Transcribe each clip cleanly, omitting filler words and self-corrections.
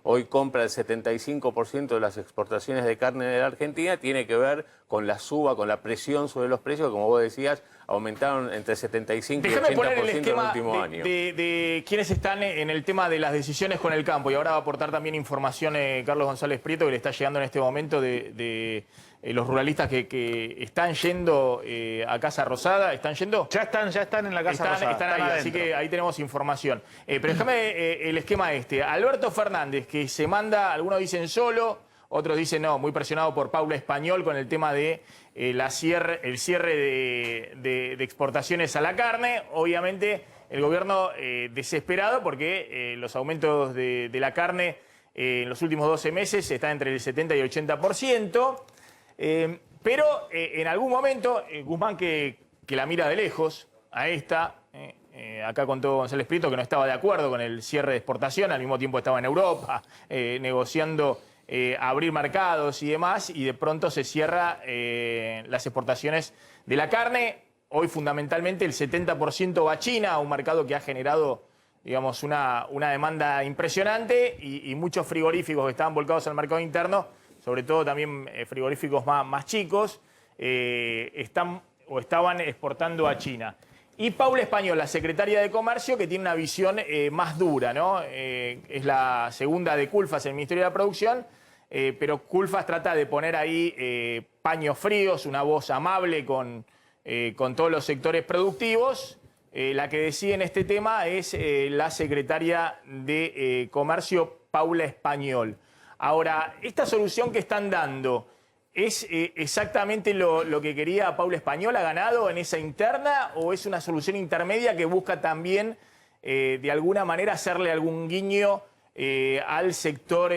hoy compra el 75% de las exportaciones de carne de la Argentina, tiene que ver con la suba, con la presión sobre los precios, que como vos decías, aumentaron entre 75 y 80% en el último año. De quienes están en el tema de las decisiones con el campo, y ahora va a aportar también información Carlos González Prieto, que le está llegando en este momento de los ruralistas que están yendo a Casa Rosada. ¿Están yendo? Ya están en la Casa Rosada. Están ahí, así que ahí tenemos información. Pero déjame el esquema este. Alberto Fernández, que se manda, algunos dicen solo, otros dicen no, muy presionado por Paula Español con el tema de el cierre de exportaciones a la carne. Obviamente el gobierno desesperado porque los aumentos de la carne en los últimos 12 meses están entre el 70 y el 80%. Pero en algún momento, Guzmán que la mira de lejos a esta, acá contó González Prieto que no estaba de acuerdo con el cierre de exportación, al mismo tiempo estaba en Europa negociando abrir mercados y demás, y de pronto se cierra las exportaciones de la carne. Hoy fundamentalmente el 70% va a China, un mercado que ha generado, digamos, una demanda impresionante, y muchos frigoríficos que estaban volcados al mercado interno, sobre todo también frigoríficos más chicos, estaban exportando a China. Y Paula Español, la secretaria de Comercio, que tiene una visión más dura, ¿no? Es la segunda de Culfas en el Ministerio de la Producción, pero Culfas trata de poner ahí paños fríos, una voz amable con todos los sectores productivos. La que decide en este tema es la secretaria de Comercio, Paula Español. Ahora, esta solución que están dando, ¿es exactamente lo que quería Paula Español? ¿Ha ganado en esa interna o es una solución intermedia que busca también, de alguna manera, hacerle algún guiño al sector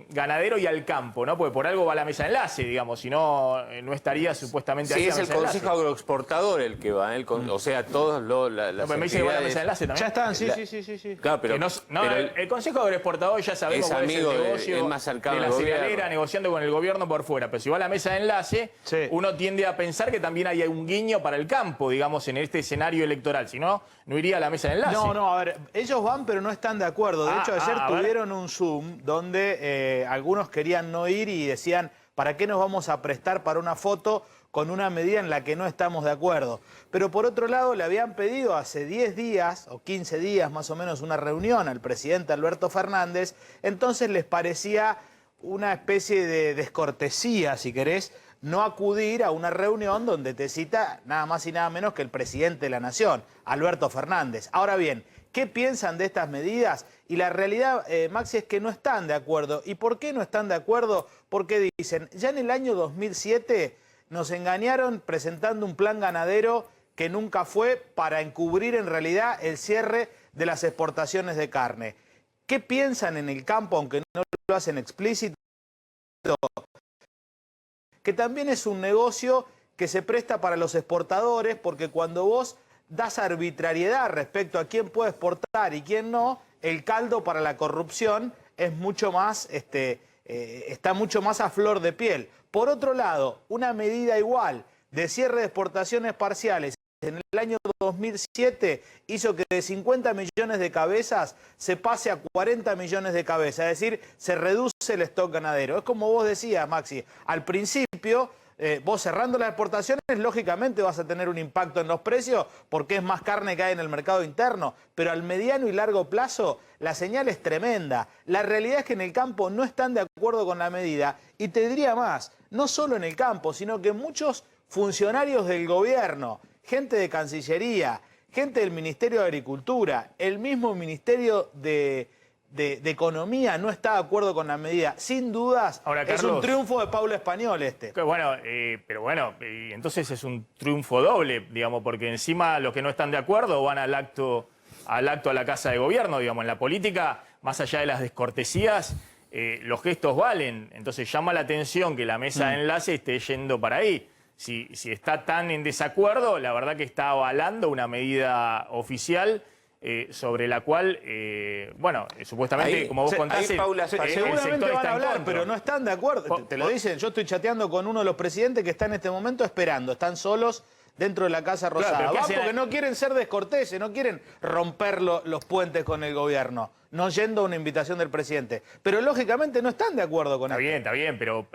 ganadero y al campo, ¿no? Porque por algo va a la mesa de enlace, digamos, si no, no estaría supuestamente ahí. Sí, es el Consejo Agroexportador el que va, o sea, todos las no, pero me dice que va a la mesa de enlace también. Ya están, sí. Claro, pero, el Consejo Agroexportador ya sabemos es amigo es el negocio es más cercano de la al cerealera, gobierno, negociando con el gobierno por fuera. Pero si va a la mesa de enlace, uno tiende a pensar que también hay un guiño para el campo, digamos, en este escenario electoral. Si no, no iría a la mesa de enlace. No, a ver, ellos van pero no están de acuerdo. De hecho, ayer tuvieron un Zoom donde algunos querían no ir y decían, ¿para qué nos vamos a prestar para una foto con una medida en la que no estamos de acuerdo? Pero por otro lado, le habían pedido hace 10 días o 15 días más o menos una reunión al presidente Alberto Fernández. Entonces les parecía una especie de descortesía, si querés, no acudir a una reunión donde te cita nada más y nada menos que el presidente de la Nación, Alberto Fernández. Ahora bien, ¿qué piensan de estas medidas? Y la realidad, Maxi, es que no están de acuerdo. ¿Y por qué no están de acuerdo? Porque dicen, ya en el año 2007 nos engañaron presentando un plan ganadero que nunca fue, para encubrir en realidad el cierre de las exportaciones de carne. ¿Qué piensan en el campo, aunque no lo hacen explícito? Que también es un negocio que se presta para los exportadores, porque cuando vos das arbitrariedad respecto a quién puede exportar y quién no, el caldo para la corrupción es mucho más, está mucho más a flor de piel. Por otro lado, una medida igual de cierre de exportaciones parciales en el año 2007 hizo que de 50 millones de cabezas se pase a 40 millones de cabezas, es decir, se reduce el stock ganadero. Es como vos decías, Maxi, al principio, vos cerrando las exportaciones, lógicamente vas a tener un impacto en los precios porque es más carne que hay en el mercado interno, pero al mediano y largo plazo la señal es tremenda. La realidad es que en el campo no están de acuerdo con la medida, y te diría más, no solo en el campo, sino que muchos funcionarios del gobierno, gente de Cancillería, gente del Ministerio de Agricultura, el mismo Ministerio de Economía no está de acuerdo con la medida. Sin dudas, ahora, Carlos, es un triunfo de Paula Español este. Bueno, pero bueno, entonces es un triunfo doble, digamos, porque encima los que no están de acuerdo van al acto a la Casa de Gobierno, digamos. En la política, más allá de las descortesías, los gestos valen. Entonces llama la atención que la mesa de enlace esté yendo para ahí. Si está tan en desacuerdo, la verdad que está avalando una medida oficial sobre la cual, bueno, supuestamente, ahí, como vos contaste, Paula, seguramente van a hablar, pero no están de acuerdo. Te lo dicen, yo estoy chateando con uno de los presidentes que está en este momento esperando. Están solos dentro de la Casa Rosada. Claro, Van porque no quieren ser descorteses, no quieren romper los puentes con el gobierno, no yendo a una invitación del presidente. Pero lógicamente no están de acuerdo con esto. Está bien, pero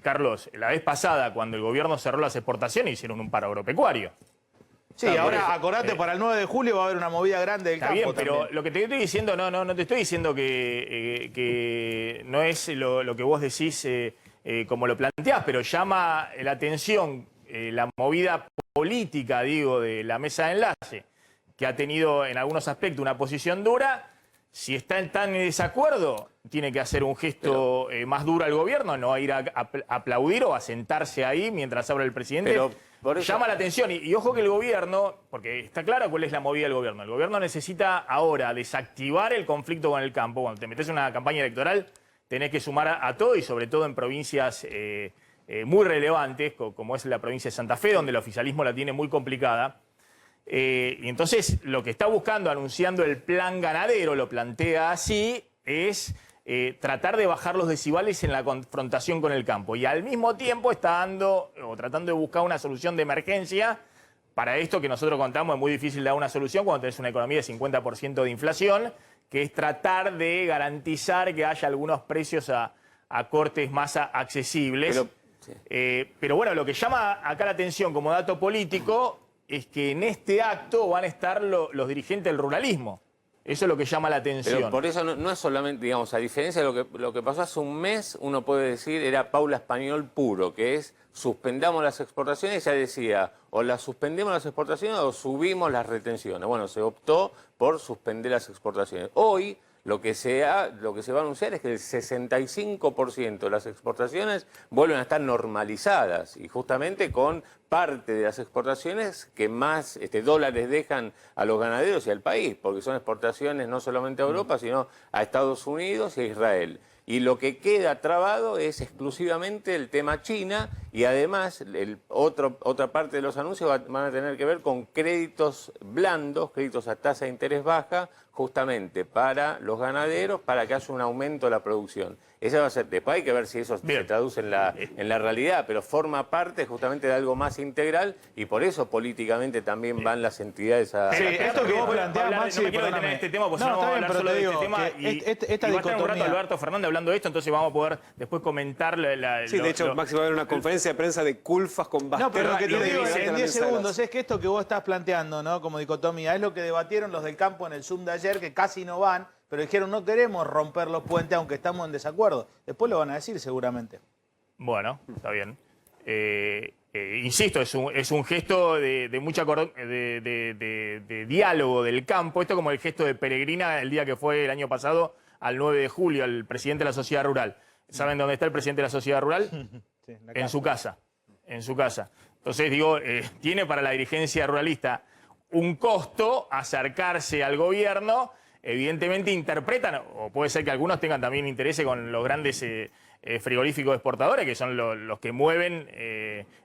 Carlos, la vez pasada, cuando el gobierno cerró las exportaciones, hicieron un paro agropecuario. Sí, ahora acordate, para el 9 de julio va a haber una movida grande del campo. Está bien, pero también. lo que te estoy diciendo, no te estoy diciendo que no es lo que vos decís como lo planteás, pero llama la atención la movida política, digo, de la mesa de enlace, que ha tenido en algunos aspectos una posición dura. Si está tan en desacuerdo, tiene que hacer un gesto más duro al gobierno, no a ir a aplaudir o a sentarse ahí mientras habla el presidente. Pero por eso... Llama la atención. Y ojo que el gobierno, porque está claro cuál es la movida del gobierno. El gobierno necesita ahora desactivar el conflicto con el campo. Cuando te metes en una campaña electoral, tenés que sumar a todo y sobre todo en provincias muy relevantes, como es la provincia de Santa Fe, donde el oficialismo la tiene muy complicada. Y entonces lo que está buscando, anunciando el plan ganadero, lo plantea así, es tratar de bajar los decibales en la confrontación con el campo. Y al mismo tiempo está tratando de buscar una solución de emergencia para esto que nosotros contamos. Es muy difícil dar una solución cuando tenés una economía de 50% de inflación, que es tratar de garantizar que haya algunos precios a cortes más accesibles. Pero bueno, lo que llama acá la atención como dato político es que en este acto van a estar los dirigentes del ruralismo. Eso es lo que llama la atención. Pero por eso no es solamente, digamos, a diferencia de lo que pasó hace un mes, uno puede decir, era Paula Español puro, que es suspendamos las exportaciones, ya decía, o las suspendemos las exportaciones o subimos las retenciones. Bueno, se optó por suspender las exportaciones. Hoy lo que se va a anunciar es que el 65% de las exportaciones vuelven a estar normalizadas y justamente con parte de las exportaciones que más dólares dejan a los ganaderos y al país, porque son exportaciones no solamente a Europa, sino a Estados Unidos y a Israel. Y lo que queda trabado es exclusivamente el tema China y además otra parte de los anuncios van a tener que ver con créditos blandos, créditos a tasa de interés baja, justamente para los ganaderos, para que haya un aumento de la producción. Esa va a ser, después hay que ver si eso se traduce en la realidad, pero forma parte justamente de algo más integral y por eso políticamente también van las entidades a... Sí, esto que vos planteás, Maxi, no me quiero detener en este tema, porque si no vamos a hablar solo de este tema y va a estar un rato Alberto Fernández hablando de esto, entonces vamos a poder después comentar Sí, de hecho, Maxi va a haber una conferencia de prensa de Culfas con Basterra. No, pero lo que te digo en en 10 segundos es que esto que vos estás planteando, ¿no? Como dicotomía, es lo que debatieron los del campo en el Zoom de ayer, que casi no van, pero dijeron no queremos romper los puentes aunque estamos en desacuerdo. Después lo van a decir seguramente. Bueno, está bien. Insisto, es un gesto de diálogo del campo. Esto como el gesto de Peregrina el día que fue el año pasado, al 9 de julio, al presidente de la Sociedad Rural. ¿Saben dónde está el presidente de la Sociedad Rural? Sí, en su casa. En su casa. Entonces, digo, tiene para la dirigencia ruralista un costo acercarse al gobierno. Evidentemente interpretan, o puede ser que algunos tengan también interés con los grandes frigoríficos exportadores, que son los que mueven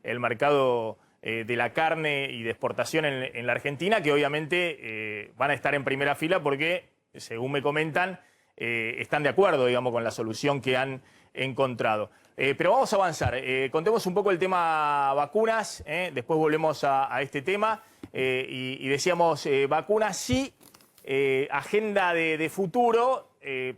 el mercado de la carne y de exportación en la Argentina, que obviamente van a estar en primera fila porque, según me comentan, están de acuerdo, digamos, con la solución que han encontrado. Pero vamos a avanzar. Contemos un poco el tema vacunas, después volvemos a este tema. Y decíamos, vacunas sí. Agenda de futuro,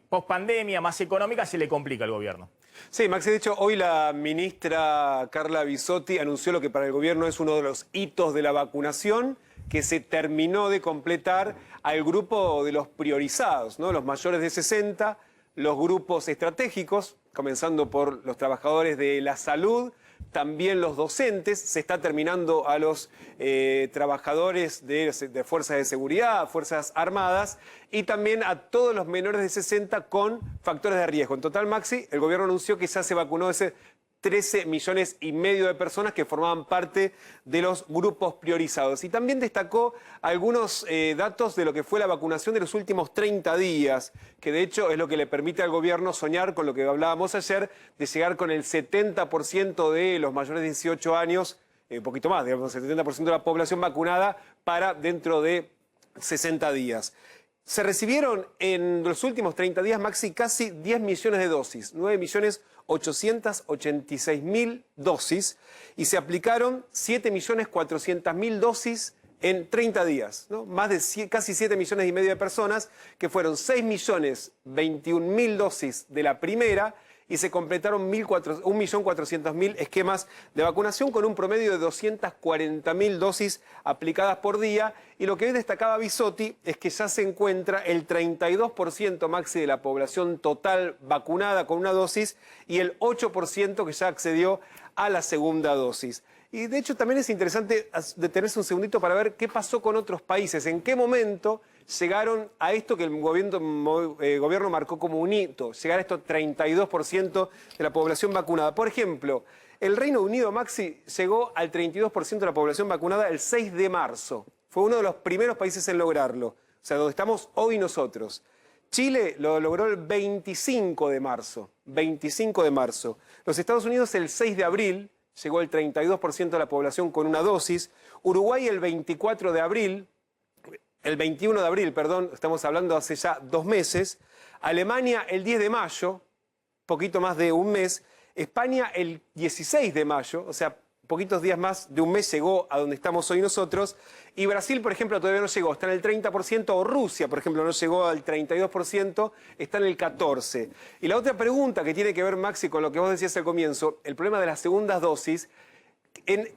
post pandemia, más económica, se le complica al gobierno. Sí, Maxi, de hecho, hoy la ministra Carla Bisotti anunció lo que para el gobierno es uno de los hitos de la vacunación, que se terminó de completar al grupo de los priorizados, ¿no? Los mayores de 60, los grupos estratégicos, comenzando por los trabajadores de la salud, también los docentes, se está terminando a los trabajadores de fuerzas de seguridad, fuerzas armadas y también a todos los menores de 60 con factores de riesgo. En total, Maxi, el gobierno anunció que ya se vacunó 13,5 millones de personas que formaban parte de los grupos priorizados. Y también destacó algunos datos de lo que fue la vacunación de los últimos 30 días, que de hecho es lo que le permite al gobierno soñar con lo que hablábamos ayer, de llegar con el 70% de los mayores de 18 años, un poquito más, digamos, el 70% de la población vacunada para dentro de 60 días. Se recibieron en los últimos 30 días, Maxi, casi 10 millones de dosis, 9.886.000 dosis, y se aplicaron 7.400.000 dosis en 30 días, ¿no? Más de casi 7 millones y medio de personas, que fueron 6.021.000 dosis de la primera, y se completaron 1.400.000 esquemas de vacunación con un promedio de 240.000 dosis aplicadas por día. Y lo que hoy destacaba Bisotti es que ya se encuentra el 32%, Maxi, de la población total vacunada con una dosis y el 8% que ya accedió a la segunda dosis. Y de hecho también es interesante detenerse un segundito para ver qué pasó con otros países, en qué momento llegaron a esto que el gobierno marcó como un hito, llegar a esto 32% de la población vacunada. Por ejemplo, el Reino Unido, Maxi, llegó al 32% de la población vacunada el 6 de marzo. Fue uno de los primeros países en lograrlo, o sea, donde estamos hoy nosotros. Chile lo logró el 25 de marzo, 25 de marzo. Los Estados Unidos el 6 de abril, llegó el 32% de la población con una dosis. Uruguay el 24 de abril, el 21 de abril, perdón, estamos hablando hace ya 2 meses. Alemania el 10 de mayo, poquito más de un mes. España el 16 de mayo, o sea, poquitos días más de un mes llegó a donde estamos hoy nosotros. Y Brasil, por ejemplo, todavía no llegó, está en el 30%, o Rusia, por ejemplo, no llegó al 32%, está en el 14%. Y la otra pregunta que tiene que ver, Maxi, con lo que vos decías al comienzo, el problema de las segundas dosis,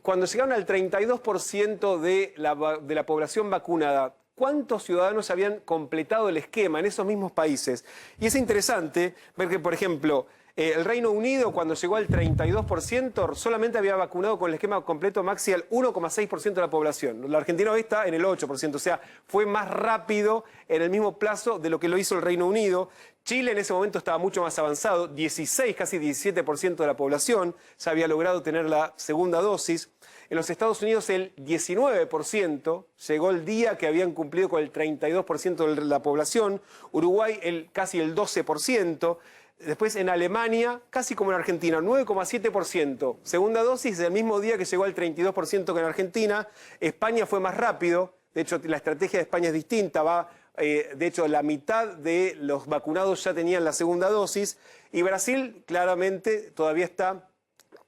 cuando llegaron al 32% de la población vacunada, ¿cuántos ciudadanos habían completado el esquema en esos mismos países? Y es interesante ver que, por ejemplo, el Reino Unido, cuando llegó al 32%, solamente había vacunado con el esquema completo, Maxi, al 1,6% de la población. La Argentina hoy está en el 8%, o sea, fue más rápido en el mismo plazo de lo que lo hizo el Reino Unido. Chile en ese momento estaba mucho más avanzado, 16, casi 17% de la población ya había logrado tener la segunda dosis. En los Estados Unidos el 19%, llegó el día que habían cumplido con el 32% de la población. Uruguay casi el 12%. Después en Alemania, casi como en Argentina, 9,7%. Segunda dosis el mismo día que llegó al 32% que en Argentina. España fue más rápido. De hecho, la estrategia de España es distinta. De hecho, la mitad de los vacunados ya tenían la segunda dosis. Y Brasil, claramente, todavía está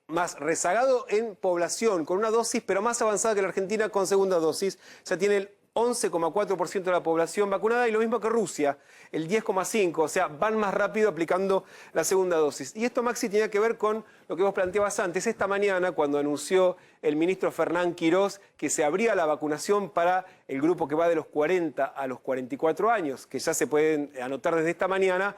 más rezagado en población, con una dosis, pero más avanzada que la Argentina con segunda dosis. Ya tiene el 11,4% de la población vacunada, y lo mismo que Rusia, el 10,5%, o sea, van más rápido aplicando la segunda dosis. Y esto, Maxi, tiene que ver con lo que vos planteabas antes. Esta mañana, cuando anunció el ministro Fernán Quirós que se abría la vacunación para el grupo que va de los 40 a los 44 años, que ya se pueden anotar desde esta mañana,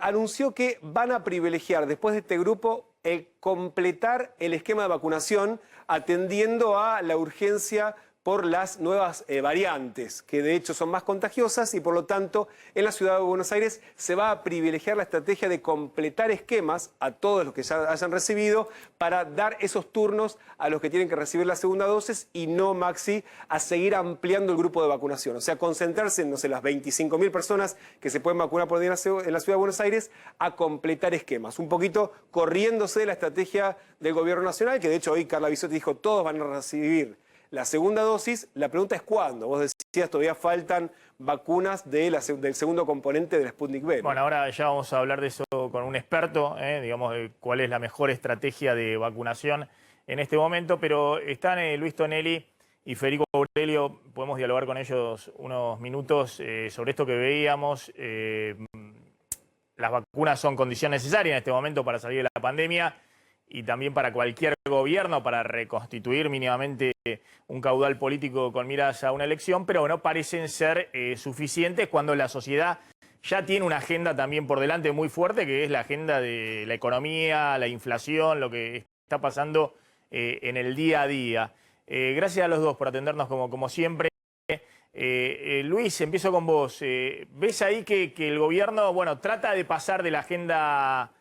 anunció que van a privilegiar después de este grupo el completar el esquema de vacunación atendiendo a la urgencia por las nuevas variantes, que de hecho son más contagiosas, y por lo tanto en la ciudad de Buenos Aires se va a privilegiar la estrategia de completar esquemas a todos los que ya hayan recibido para dar esos turnos a los que tienen que recibir la segunda dosis, y no, Maxi, a seguir ampliando el grupo de vacunación. O sea, concentrarse en, no sé, las 25.000 personas que se pueden vacunar por día en la ciudad de Buenos Aires, a completar esquemas. Un poquito corriéndose de la estrategia del gobierno nacional, que de hecho hoy Carla Bisotti dijo todos van a recibir la segunda dosis. La pregunta es ¿cuándo? Vos decías todavía faltan vacunas del segundo componente de la Sputnik V, ¿no? Bueno, ahora ya vamos a hablar de eso con un experto, digamos, de cuál es la mejor estrategia de vacunación en este momento, pero están Luis Tonelli y Federico Aurelio. Podemos dialogar con ellos unos minutos sobre esto que veíamos. Las vacunas son condición necesaria en este momento para salir de la pandemia, y también para cualquier gobierno, para reconstituir mínimamente un caudal político con miras a una elección, pero no parecen ser suficientes cuando la sociedad ya tiene una agenda también por delante muy fuerte, que es la agenda de la economía, la inflación, lo que está pasando en el día a día. Gracias a los dos por atendernos como siempre. Luis, empiezo con vos. ¿Ves ahí que el gobierno, bueno, trata de pasar de la agenda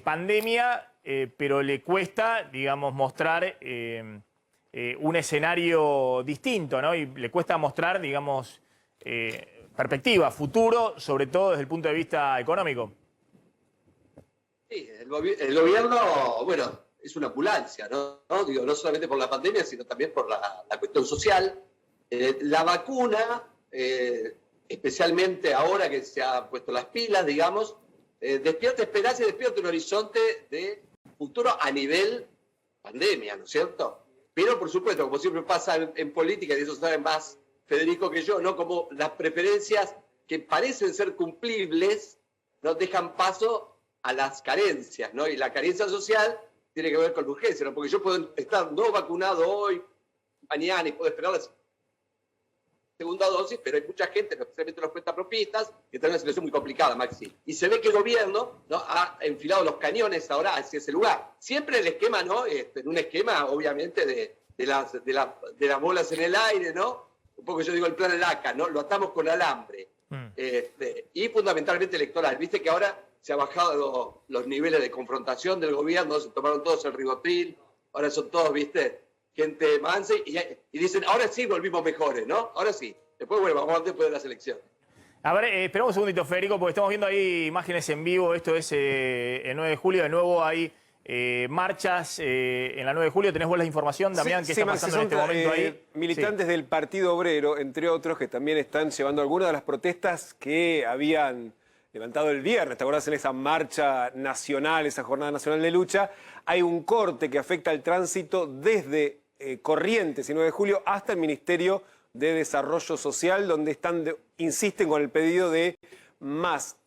pandemia, pero le cuesta, digamos, mostrar un escenario distinto, ¿no? Y le cuesta mostrar, digamos, perspectiva, futuro, sobre todo desde el punto de vista económico? Sí, el gobierno, bueno, es una ambulancia, ¿no? Digo, no solamente por la pandemia, sino también por la cuestión social. La vacuna especialmente ahora que se ha puesto las pilas, digamos, despierta esperanza y despierta un horizonte de futuro a nivel pandemia, ¿no es cierto? Pero, por supuesto, como siempre pasa en política, y eso sabe más Federico que yo, ¿no? Como las preferencias que parecen ser cumplibles no dejan paso a las carencias, ¿no? Y la carencia social tiene que ver con la urgencia, ¿no? Porque yo puedo estar no vacunado hoy, mañana, y puedo esperar la segunda dosis, pero hay mucha gente, especialmente los cuentapropistas, que están en una situación muy complicada, Maxi. Y se ve que el gobierno, ¿no?, ha enfilado los cañones ahora hacia ese lugar. Siempre el esquema, ¿no? En un esquema, obviamente, de las bolas en el aire, ¿no? Un poco yo digo el plan LACA, ¿no? Lo atamos con alambre. Y fundamentalmente electoral. Viste que ahora se han bajado los niveles de confrontación del gobierno, se tomaron todos el ribotril, ahora son todos, viste, gente mansa y dicen, ahora sí volvimos mejores, ¿no? Ahora sí. Después, bueno, vamos a ver después de las elecciones. A ver, esperamos un segundito, Federico, porque estamos viendo ahí imágenes en vivo. Esto es el 9 de julio. De nuevo hay marchas en la 9 de julio. ¿Tenés vos la información, Damián? ¿Qué está pasando en este momento ahí? Militantes del Partido Obrero, entre otros, que también están llevando algunas de las protestas que habían levantado el viernes. ¿Te acordás en esa marcha nacional, esa jornada nacional de lucha? Hay un corte que afecta al tránsito desde Corrientes y 9 de julio hasta el Ministerio de Desarrollo Social, donde insisten con el pedido de más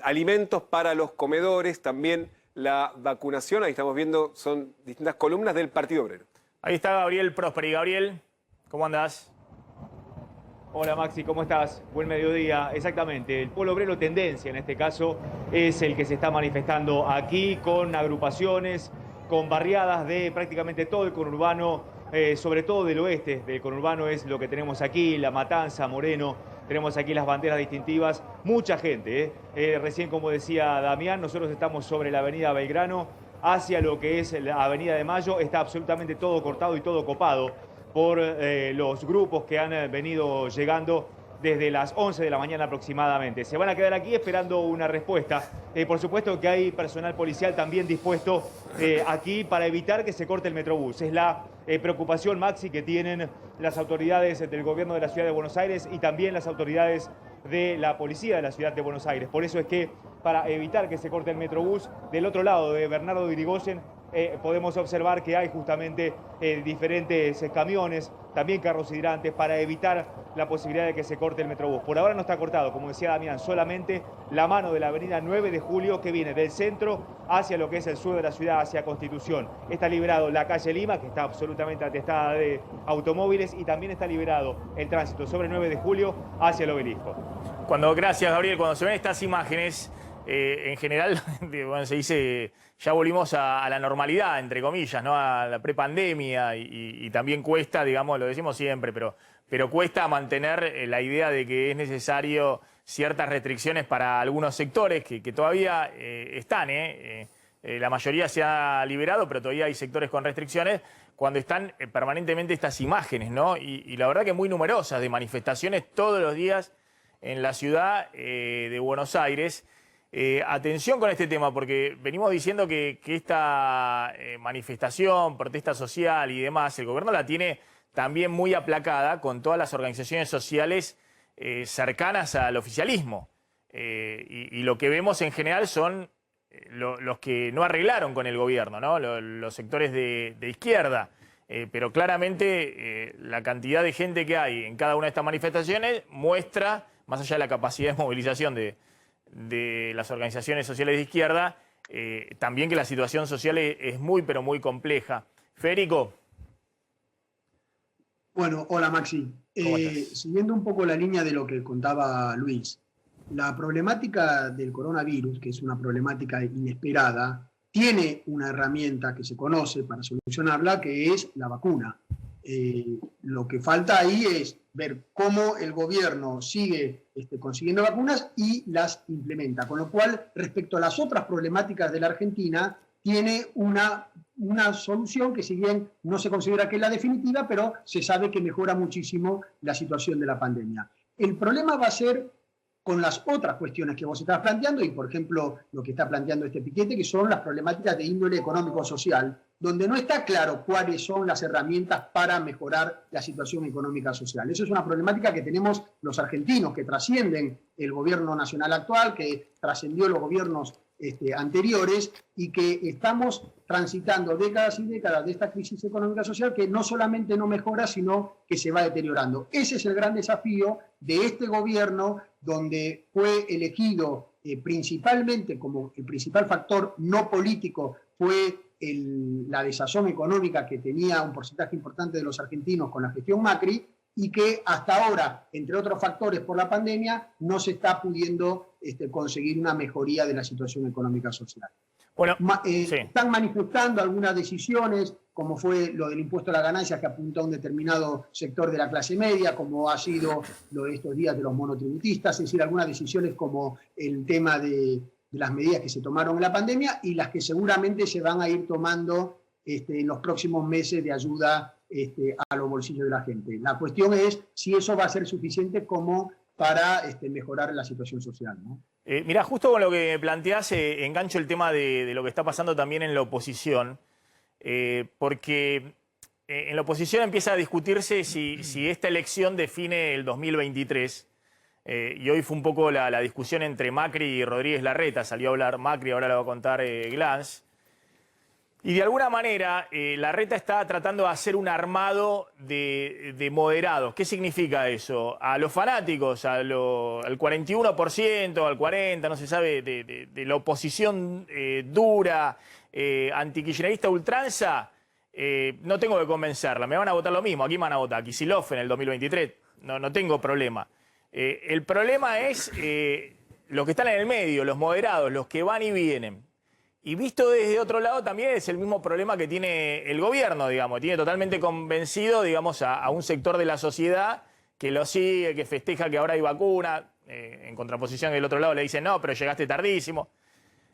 alimentos para los comedores, también la vacunación. Ahí estamos viendo, son distintas columnas del Partido Obrero. Ahí está Gabriel Prosperi. Gabriel, ¿cómo andás? Hola Maxi, ¿cómo estás? Buen mediodía. Exactamente, el Polo Obrero Tendencia en este caso es el que se está manifestando aquí con agrupaciones, con barriadas de prácticamente todo el conurbano, sobre todo del oeste del conurbano es lo que tenemos aquí, La Matanza, Moreno, tenemos aquí las banderas distintivas, mucha gente. Recién, como decía Damián, nosotros estamos sobre la avenida Belgrano, hacia lo que es la avenida de Mayo, está absolutamente todo cortado y todo copado por los grupos que han venido llegando desde las 11 de la mañana aproximadamente. Se van a quedar aquí esperando una respuesta. Por supuesto que hay personal policial también dispuesto aquí para evitar que se corte el Metrobús. Es la preocupación, Maxi, que tienen las autoridades del gobierno de la Ciudad de Buenos Aires y también las autoridades de la policía de la Ciudad de Buenos Aires. Por eso es que, para evitar que se corte el Metrobús, del otro lado de Bernardo de Irigoyen, podemos observar que hay justamente diferentes camiones, también carros hidrantes, para evitar la posibilidad de que se corte el Metrobús. Por ahora no está cortado, como decía Damián, solamente la mano de la avenida 9 de julio que viene del centro hacia lo que es el sur de la ciudad, hacia Constitución. Está liberado la calle Lima, que está absolutamente atestada de automóviles, y también está liberado el tránsito sobre 9 de julio hacia el Obelisco. Gracias, Gabriel. Cuando se ven estas imágenes, en general, bueno, se dice, ya volvimos a la normalidad, entre comillas, ¿no? A la prepandemia, y también cuesta, digamos, lo decimos siempre, pero cuesta mantener la idea de que es necesario ciertas restricciones para algunos sectores que todavía están. La mayoría se ha liberado, pero todavía hay sectores con restricciones, cuando están permanentemente estas imágenes, ¿no? Y la verdad que muy numerosas, de manifestaciones todos los días en la ciudad de Buenos Aires. Atención con este tema, porque venimos diciendo que esta manifestación, protesta social y demás, el gobierno la tiene también muy aplacada con todas las organizaciones sociales cercanas al oficialismo. Y lo que vemos en general son los que no arreglaron con el gobierno, ¿no? Los sectores de izquierda. Pero claramente la cantidad de gente que hay en cada una de estas manifestaciones muestra, más allá de la capacidad de movilización de las organizaciones sociales de izquierda, también que la situación social es muy, pero muy compleja. Federico. Bueno, hola Maxi. Siguiendo un poco la línea de lo que contaba Luis, la problemática del coronavirus, que es una problemática inesperada, tiene una herramienta que se conoce para solucionarla, que es la vacuna. Lo que falta ahí es ver cómo el gobierno sigue consiguiendo vacunas y las implementa. Con lo cual, respecto a las otras problemáticas de la Argentina, tiene una solución que, si bien no se considera que es la definitiva, pero se sabe que mejora muchísimo la situación de la pandemia. El problema va a ser con las otras cuestiones que vos estás planteando y, por ejemplo, lo que está planteando este piquete, que son las problemáticas de índole económico-social, donde no está claro cuáles son las herramientas para mejorar la situación económica social. Eso es una problemática que tenemos los argentinos, que trascienden el gobierno nacional actual, que trascendió los gobiernos anteriores, y que estamos transitando décadas y décadas de esta crisis económica social que no solamente no mejora, sino que se va deteriorando. Ese es el gran desafío de este gobierno, donde fue elegido principalmente como el principal factor no político fue la desazón económica que tenía un porcentaje importante de los argentinos con la gestión Macri, y que hasta ahora, entre otros factores por la pandemia, no se está pudiendo conseguir una mejoría de la situación económica social. Bueno, sí. Están manifestando algunas decisiones, como fue lo del impuesto a la ganancia que apuntó a un determinado sector de la clase media, como ha sido lo de estos días de los monotributistas, es decir, algunas decisiones como el tema de las medidas que se tomaron en la pandemia y las que seguramente se van a ir tomando en los próximos meses de ayuda a los bolsillos de la gente. La cuestión es si eso va a ser suficiente como para mejorar la situación social, ¿no? Mirá, justo con lo que planteás, engancho el tema de lo que está pasando también en la oposición, porque en la oposición empieza a discutirse si esta elección define el 2023, y hoy fue un poco la discusión entre Macri y Rodríguez Larreta. Salió a hablar Macri, ahora lo va a contar Glans. Y de alguna manera, Larreta está tratando de hacer un armado de moderados. ¿Qué significa eso? A los fanáticos, al 41%, al 40%, no se sabe, de la oposición dura, antikirchnerista ultranza, no tengo que convencerla. Me van a votar lo mismo. Aquí me van a votar Kicillof en el 2023. No tengo problema. El problema es los que están en el medio, los moderados, los que van y vienen. Y visto desde otro lado también es el mismo problema que tiene el gobierno, digamos. Tiene totalmente convencido, digamos, a un sector de la sociedad que lo sigue, que festeja que ahora hay vacuna. En contraposición, del otro lado le dicen, no, pero llegaste tardísimo.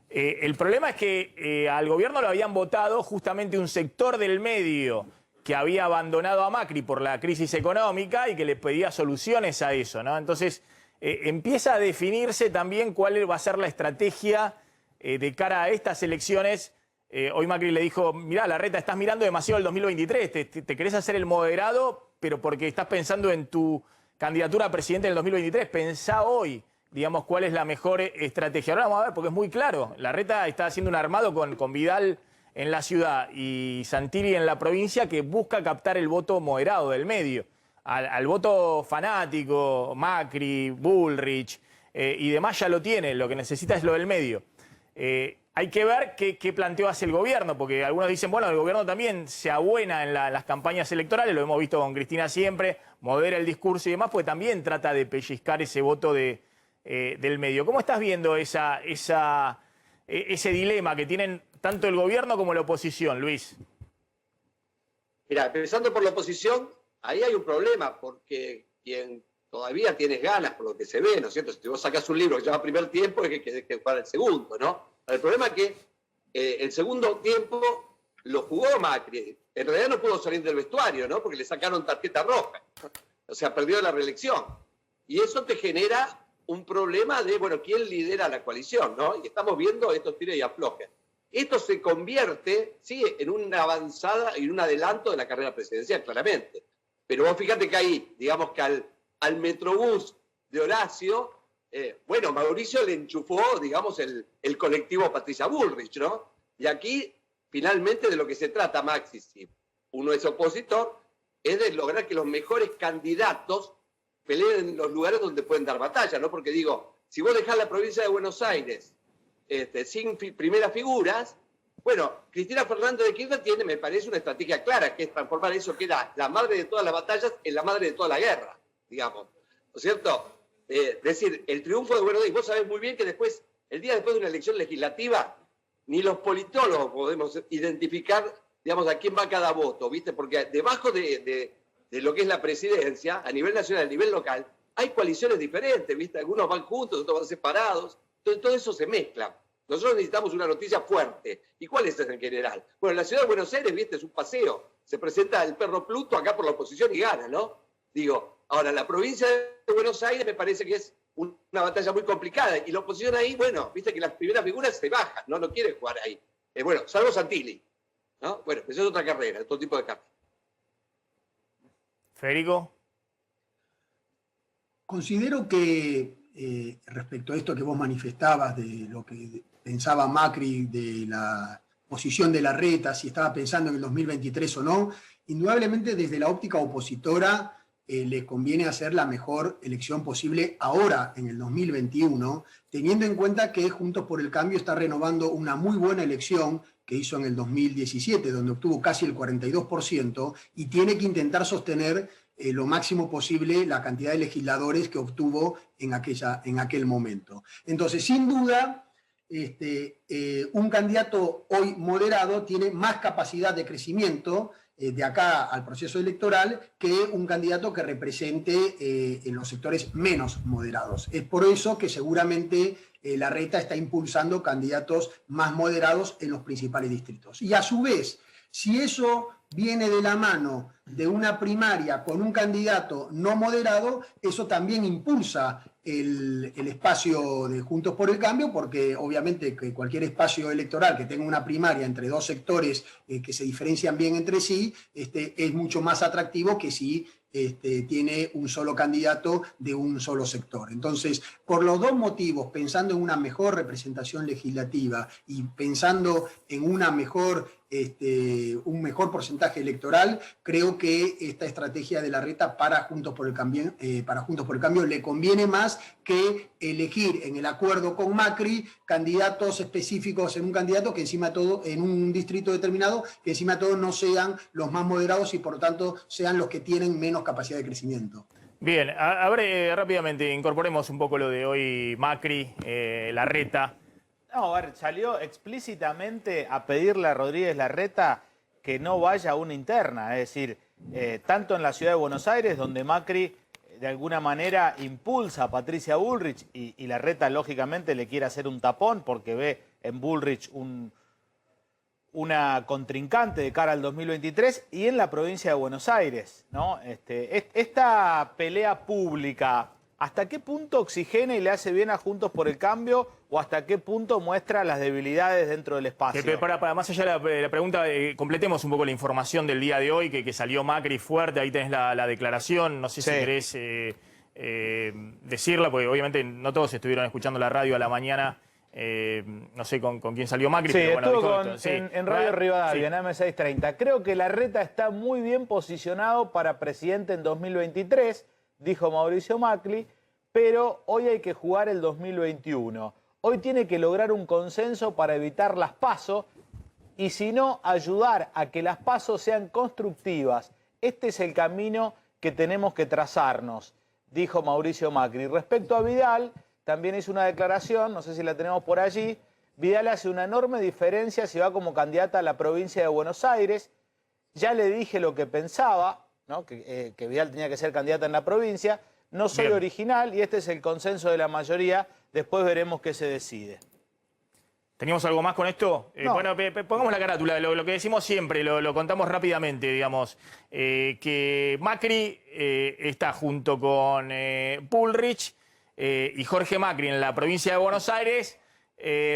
El problema es que al gobierno lo habían votado justamente un sector del medio que había abandonado a Macri por la crisis económica y que le pedía soluciones a eso, ¿no? Entonces, empieza a definirse también cuál va a ser la estrategia de cara a estas elecciones. Hoy Macri le dijo, mirá, Larreta, estás mirando demasiado el 2023, te querés hacer el moderado, pero porque estás pensando en tu candidatura a presidente en el 2023, pensá hoy, digamos, cuál es la mejor estrategia. Ahora vamos a ver, porque es muy claro, Larreta está haciendo un armado con Vidal en la ciudad y Santilli en la provincia que busca captar el voto moderado del medio, al voto fanático, Macri, Bullrich y demás ya lo tiene, lo que necesita es lo del medio. Hay que ver qué planteo hace el gobierno, porque algunos dicen, bueno, el gobierno también se abuena en las campañas electorales, lo hemos visto con Cristina siempre, modera el discurso y demás, pues también trata de pellizcar ese voto del medio. ¿Cómo estás viendo ese dilema que tienen tanto el gobierno como la oposición, Luis? Mira, empezando por la oposición, ahí hay un problema, porque quien todavía tienes ganas, por lo que se ve, ¿no es cierto? Si vos sacás un libro que se llama Primer Tiempo, es que para el segundo, ¿no? El problema es que el segundo tiempo lo jugó Macri. En realidad no pudo salir del vestuario, ¿no? Porque le sacaron tarjeta roja. O sea, perdió la reelección. Y eso te genera un problema de, bueno, ¿quién lidera la coalición, no? Y estamos viendo estos tires y aflojes. Esto se convierte, sí, en una avanzada y un adelanto de la carrera presidencial, claramente. Pero vos fíjate que ahí, digamos que al Metrobús de Horacio, bueno, Mauricio le enchufó, digamos, el colectivo Patricia Bullrich, ¿no? Y aquí, finalmente, de lo que se trata, Maxi, si uno es opositor, es de lograr que los mejores candidatos peleen en los lugares donde pueden dar batalla, ¿no? Porque digo, si vos dejás la provincia de Buenos Aires sin primeras figuras, bueno, Cristina Fernández de Kirchner tiene, me parece, una estrategia clara, que es transformar eso que era la madre de todas las batallas en la madre de toda la guerra, digamos, ¿no es cierto? Es decir, el triunfo de Buenos Aires, vos sabés muy bien que después, el día después de una elección legislativa, ni los politólogos podemos identificar, digamos, a quién va cada voto, ¿viste? Porque debajo de lo que es la presidencia, a nivel nacional, a nivel local, hay coaliciones diferentes, ¿viste? Algunos van juntos, otros van separados, entonces todo eso se mezcla. Nosotros necesitamos una noticia fuerte. ¿Y cuál es esa en general? Bueno, la ciudad de Buenos Aires, ¿viste? Es un paseo. Se presenta el perro Pluto acá por la oposición y gana, ¿no? Digo, ahora, la provincia de Buenos Aires me parece que es una batalla muy complicada. Y la oposición ahí, bueno, viste que las primeras figuras se bajan, ¿no? No quiere jugar ahí. Bueno, salvo Santilli. ¿no? Bueno, esa es otra carrera, otro tipo de carrera. Federico. Considero que respecto a esto que vos manifestabas de lo que pensaba Macri, de la posición de Larreta, si estaba pensando en el 2023 o no, indudablemente desde la óptica opositora le conviene hacer la mejor elección posible ahora, en el 2021, teniendo en cuenta que Juntos por el Cambio está renovando una muy buena elección que hizo en el 2017, donde obtuvo casi el 42%, y tiene que intentar sostener lo máximo posible la cantidad de legisladores que obtuvo en aquel momento. Entonces, sin duda, un candidato hoy moderado tiene más capacidad de crecimiento de acá al proceso electoral que un candidato que represente en los sectores menos moderados. Es por eso que seguramente Larreta está impulsando candidatos más moderados en los principales distritos. Y a su vez, si eso viene de la mano de una primaria con un candidato no moderado, eso también impulsa el espacio de Juntos por el Cambio, porque obviamente que cualquier espacio electoral que tenga una primaria entre dos sectores que se diferencian bien entre sí, es mucho más atractivo que si tiene un solo candidato de un solo sector. Entonces, por los dos motivos, pensando en una mejor representación legislativa y pensando en una un mejor porcentaje electoral, creo que esta estrategia de Larreta para Juntos por el Cambio le conviene más que elegir en el acuerdo con Macri candidatos específicos en un candidato que encima de todo, en un distrito determinado, que encima de todo no sean los más moderados y por lo tanto sean los que tienen menos capacidad de crecimiento. Bien, a ver, rápidamente incorporemos un poco lo de hoy Macri, Larreta. No, a ver, salió explícitamente a pedirle a Rodríguez Larreta que no vaya a una interna, es decir, tanto en la ciudad de Buenos Aires, donde Macri de alguna manera impulsa a Patricia Bullrich y Larreta lógicamente le quiere hacer un tapón porque ve en Bullrich una contrincante de cara al 2023, y en la provincia de Buenos Aires, ¿no? Esta pelea pública, ¿hasta qué punto oxigena y le hace bien a Juntos por el Cambio o hasta qué punto muestra las debilidades dentro del espacio? Para más allá de la pregunta, completemos un poco la información del día de hoy, que salió Macri fuerte, ahí tenés la declaración, no sé si querés decirla, porque obviamente no todos estuvieron escuchando la radio a la mañana. No sé con quién salió Macri, sí, pero bueno, dijo esto. En Radio Rivadavia, en AM630. Creo que Larreta está muy bien posicionado para presidente en 2023, dijo Mauricio Macri, pero hoy hay que jugar el 2021. Hoy tiene que lograr un consenso para evitar las PASO y si no, ayudar a que las PASO sean constructivas. Este es el camino que tenemos que trazarnos, dijo Mauricio Macri. Respecto a Vidal, también hizo una declaración, no sé si la tenemos por allí. Vidal hace una enorme diferencia si va como candidata a la provincia de Buenos Aires. Ya le dije lo que pensaba, ¿no? que Vidal tenía que ser candidata en la provincia. No soy original y este es el consenso de la mayoría. Después veremos qué se decide. ¿Teníamos algo más con esto? No. Bueno, pongamos la carátula, lo que decimos siempre, lo contamos rápidamente, digamos. Que Macri está junto con Bullrich y Jorge Macri en la provincia de Buenos Aires,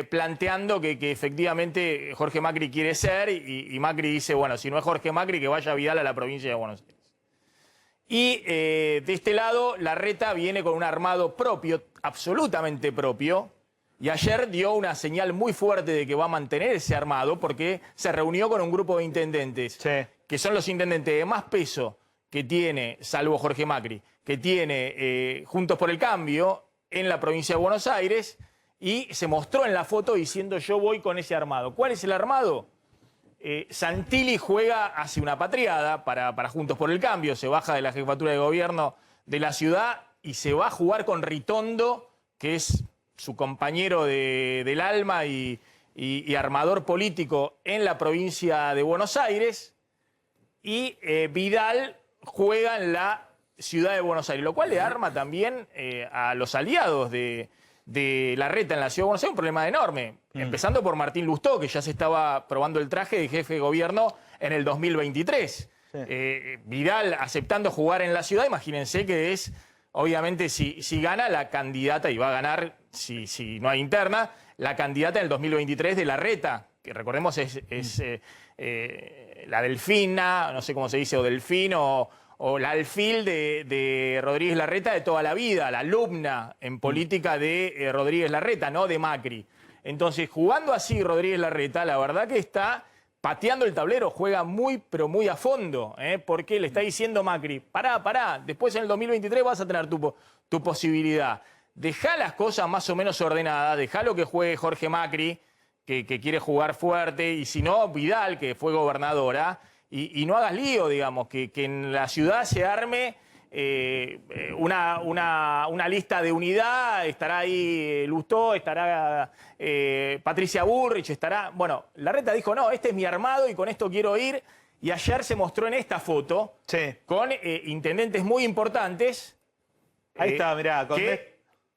planteando que efectivamente Jorge Macri quiere ser y Macri dice, bueno, si no es Jorge Macri, que vaya Vidal a la provincia de Buenos Aires. Y de este lado, Larreta viene con un armado propio, absolutamente propio, y ayer dio una señal muy fuerte de que va a mantener ese armado porque se reunió con un grupo de intendentes, que son los intendentes de más peso que tiene, salvo Jorge Macri, que tiene Juntos por el Cambio en la provincia de Buenos Aires, y se mostró en la foto diciendo yo voy con ese armado. ¿Cuál es el armado? Santilli hace una patriada para Juntos por el Cambio, se baja de la jefatura de gobierno de la ciudad y se va a jugar con Ritondo, que es su compañero del alma y armador político en la provincia de Buenos Aires, y Vidal juega en la ciudad de Buenos Aires, lo cual le arma también a los aliados de Larreta en la ciudad de Buenos Aires un problema enorme, empezando por Martín Lustó, que ya se estaba probando el traje de jefe de gobierno en el 2023. Vidal aceptando jugar en la ciudad, imagínense que es, obviamente, si gana la candidata, y va a ganar si no hay interna, la candidata en el 2023 de Larreta, que recordemos es la delfina, no sé cómo se dice, o delfín, o la alfil de Rodríguez Larreta de toda la vida, la alumna en política de Rodríguez Larreta, no de Macri. Entonces, jugando así Rodríguez Larreta, la verdad que está pateando el tablero, juega muy, pero muy a fondo, porque le está diciendo Macri, pará, después en el 2023 vas a tener tu posibilidad. Dejá las cosas más o menos ordenadas, dejá lo que juegue Jorge Macri, que quiere jugar fuerte, y si no, Vidal, que fue gobernadora, y no hagas lío, digamos, que en la ciudad se arme una lista de unidad, estará ahí Lustó, estará Patricia Bullrich, estará... Bueno, Larreta dijo, no, este es mi armado y con esto quiero ir, y ayer se mostró en esta foto con intendentes muy importantes. Ahí está, mirá.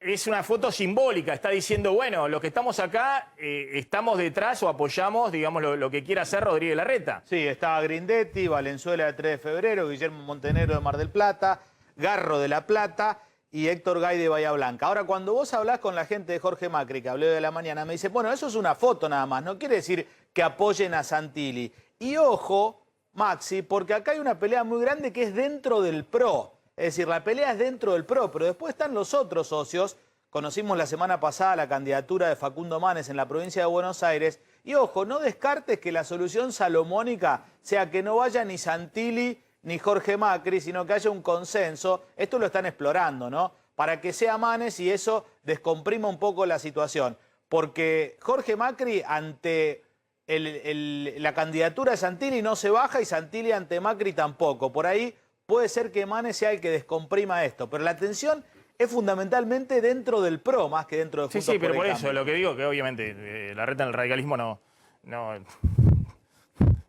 Es una foto simbólica, está diciendo, bueno, los que estamos acá estamos detrás o apoyamos, digamos, lo que quiera hacer Rodríguez Larreta. Sí, estaba Grindetti, Valenzuela de 3 de febrero, Guillermo Montenegro de Mar del Plata, Garro de La Plata y Héctor Gay de Bahía Blanca. Ahora, cuando vos hablás con la gente de Jorge Macri, que hablé de la mañana, me dice, bueno, eso es una foto nada más, no quiere decir que apoyen a Santilli. Y ojo, Maxi, porque acá hay una pelea muy grande que es dentro del PRO. Es decir, la pelea es dentro del PRO, pero después están los otros socios. Conocimos la semana pasada la candidatura de Facundo Manes en la provincia de Buenos Aires. Y ojo, no descartes que la solución salomónica sea que no vaya ni Santilli ni Jorge Macri, sino que haya un consenso. Esto lo están explorando, ¿no? Para que sea Manes y eso descomprima un poco la situación. Porque Jorge Macri ante la candidatura de Santilli no se baja y Santilli ante Macri tampoco. Por ahí puede ser que Manes sea el que descomprima esto, pero la tensión es fundamentalmente dentro del PRO, más que dentro de Juntos Sí, pero por Cambio. eso, lo que digo, que obviamente Larreta en el radicalismo no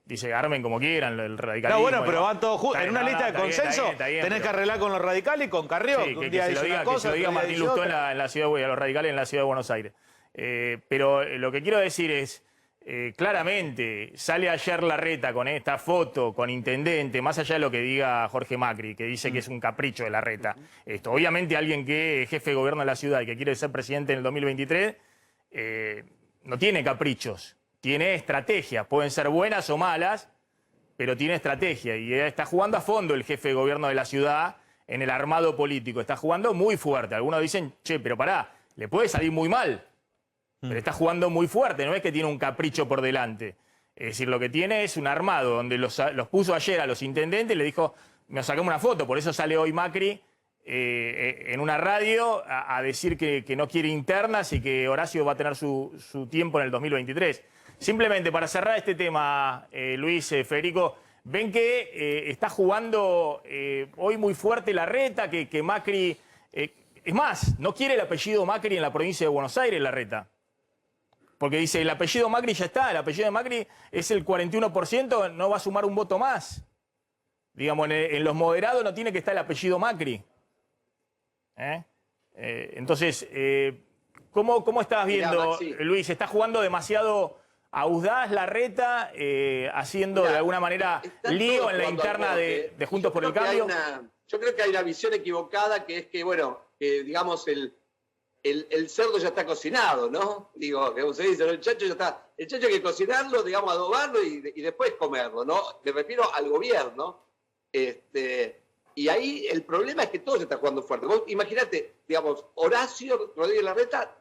dice armen como quieran el radicalismo. No, bueno, pero van todos juntos. En una lista de consenso está bien, tenés que arreglar con los radicales y con Carrió, sí, que un día dice una cosa, que se lo diga otro día Martín dice Lustó otra. en la ciudad de los radicales en la ciudad de Buenos Aires. Pero lo que quiero decir es, claramente sale ayer Larreta con esta foto, con intendente, más allá de lo que diga Jorge Macri, que dice que es un capricho de Larreta. Obviamente alguien que es jefe de gobierno de la ciudad y que quiere ser presidente en el 2023, no tiene caprichos, tiene estrategias, pueden ser buenas o malas, pero tiene estrategia y está jugando a fondo el jefe de gobierno de la ciudad en el armado político, está jugando muy fuerte. Algunos dicen, che, pero pará, le puede salir muy mal. Pero está jugando muy fuerte, no es que tiene un capricho por delante. Es decir, lo que tiene es un armado donde los puso ayer a los intendentes y le dijo, nos sacamos una foto. Por eso sale hoy Macri en una radio a decir que no quiere internas y que Horacio va a tener su tiempo en el 2023. Simplemente para cerrar este tema, Luis, Federico, ven que está jugando hoy muy fuerte Larreta, que Macri... es más, no quiere el apellido Macri en la provincia de Buenos Aires, Larreta. Porque dice, el apellido Macri ya está, el apellido de Macri es el 41%, no va a sumar un voto más. Digamos, en los moderados no tiene que estar el apellido Macri. Entonces, ¿cómo estás viendo, Luis? ¿Está jugando demasiado audaz Larreta, haciendo de alguna manera lío en la interna de Juntos por el Cambio? Yo creo que hay una visión equivocada que es que, bueno, que digamos el cerdo ya está cocinado, ¿no? Digo, como se dice, el chancho ya está. El chancho hay que cocinarlo, digamos, adobarlo y después comerlo, ¿no? Me refiero al gobierno. Y ahí el problema es que todo se está jugando fuerte. Vos imaginate, digamos, Horacio Rodríguez Larreta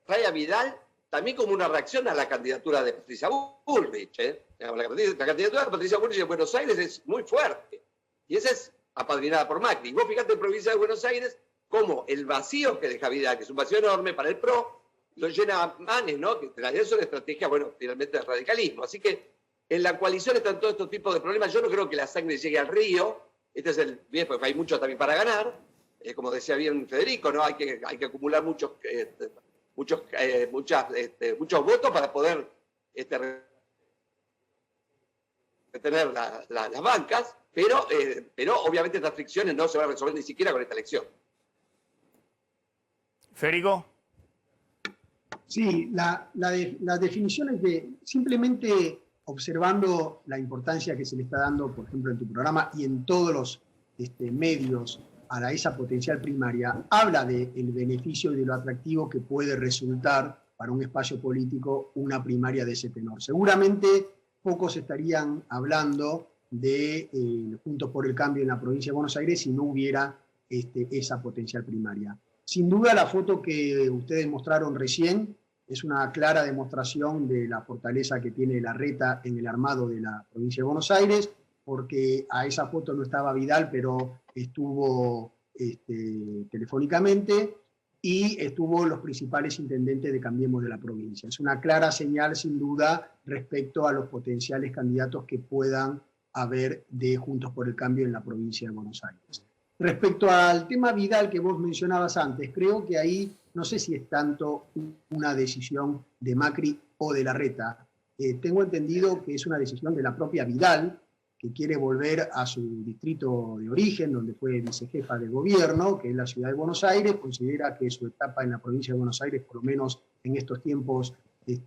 trae a Vidal también como una reacción a la candidatura de Patricia Bullrich. La candidatura de Patricia Bullrich en Buenos Aires es muy fuerte. Y esa es apadrinada por Macri. Vos fijate en provincia de Buenos Aires cómo el vacío que deja Vidal, que es un vacío enorme para el PRO, lo llena Manes, ¿no? Que en realidad es una estrategia, bueno, finalmente del radicalismo. Así que en la coalición están todos estos tipos de problemas. Yo no creo que la sangre llegue al río. Este es el bien, porque hay mucho también para ganar. Como decía bien Federico, ¿no? Hay que acumular muchos votos para poder retener las bancas, pero obviamente estas fricciones no se van a resolver ni siquiera con esta elección. Federico. Sí, las definiciones de simplemente observando la importancia que se le está dando, por ejemplo, en tu programa y en todos los medios a esa potencial primaria, habla del beneficio y de lo atractivo que puede resultar para un espacio político una primaria de ese tenor. Seguramente pocos estarían hablando de Juntos por el Cambio en la provincia de Buenos Aires si no hubiera esa potencial primaria. Sin duda la foto que ustedes mostraron recién es una clara demostración de la fortaleza que tiene Larreta en el armado de la provincia de Buenos Aires, porque a esa foto no estaba Vidal, pero estuvo telefónicamente, y estuvo los principales intendentes de Cambiemos de la provincia. Es una clara señal, sin duda, respecto a los potenciales candidatos que puedan haber de Juntos por el Cambio en la provincia de Buenos Aires. Respecto al tema Vidal que vos mencionabas antes, creo que ahí no sé si es tanto una decisión de Macri o de Larreta. Tengo entendido que es una decisión de la propia Vidal, que quiere volver a su distrito de origen, donde fue vicejefa de gobierno, que es la ciudad de Buenos Aires. Considera que su etapa en la provincia de Buenos Aires, por lo menos en estos tiempos,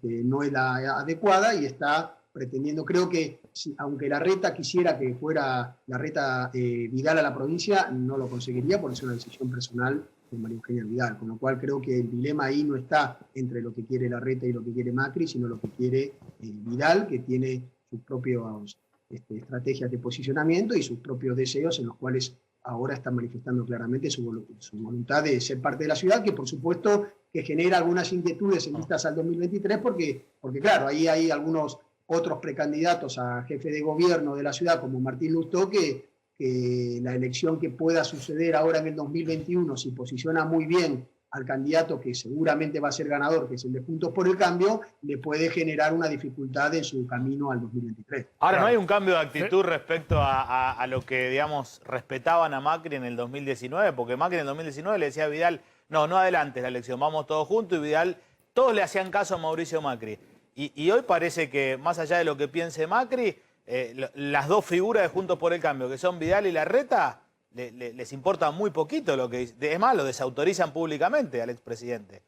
no es la adecuada, y está pretendiendo, creo que aunque Larreta quisiera que fuera Larreta Vidal a la provincia, no lo conseguiría porque es una decisión personal de María Eugenia Vidal, con lo cual creo que el dilema ahí no está entre lo que quiere Larreta y lo que quiere Macri, sino lo que quiere Vidal, que tiene sus propios estrategias de posicionamiento y sus propios deseos, en los cuales ahora está manifestando claramente su voluntad de ser parte de la ciudad, que por supuesto que genera algunas inquietudes en vistas al 2023, porque claro, ahí hay algunos otros precandidatos a jefe de gobierno de la ciudad, como Martín Lustó, que la elección que pueda suceder ahora en el 2021, si posiciona muy bien al candidato que seguramente va a ser ganador, que es el de Juntos por el Cambio, le puede generar una dificultad en su camino al 2023. Ahora, ¿no hay un cambio de actitud respecto a lo que, digamos, respetaban a Macri en el 2019? Porque Macri en el 2019 le decía a Vidal, no adelantes la elección, vamos todos juntos, y Vidal, todos le hacían caso a Mauricio Macri. Y hoy parece que, más allá de lo que piense Macri, las dos figuras de Juntos por el Cambio, que son Vidal y Larreta, les importa muy poquito lo que dice. Es más, lo desautorizan públicamente al expresidente.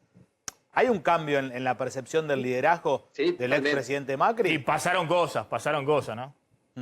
¿Hay un cambio en la percepción del liderazgo del expresidente Macri? Y pasaron cosas, ¿no?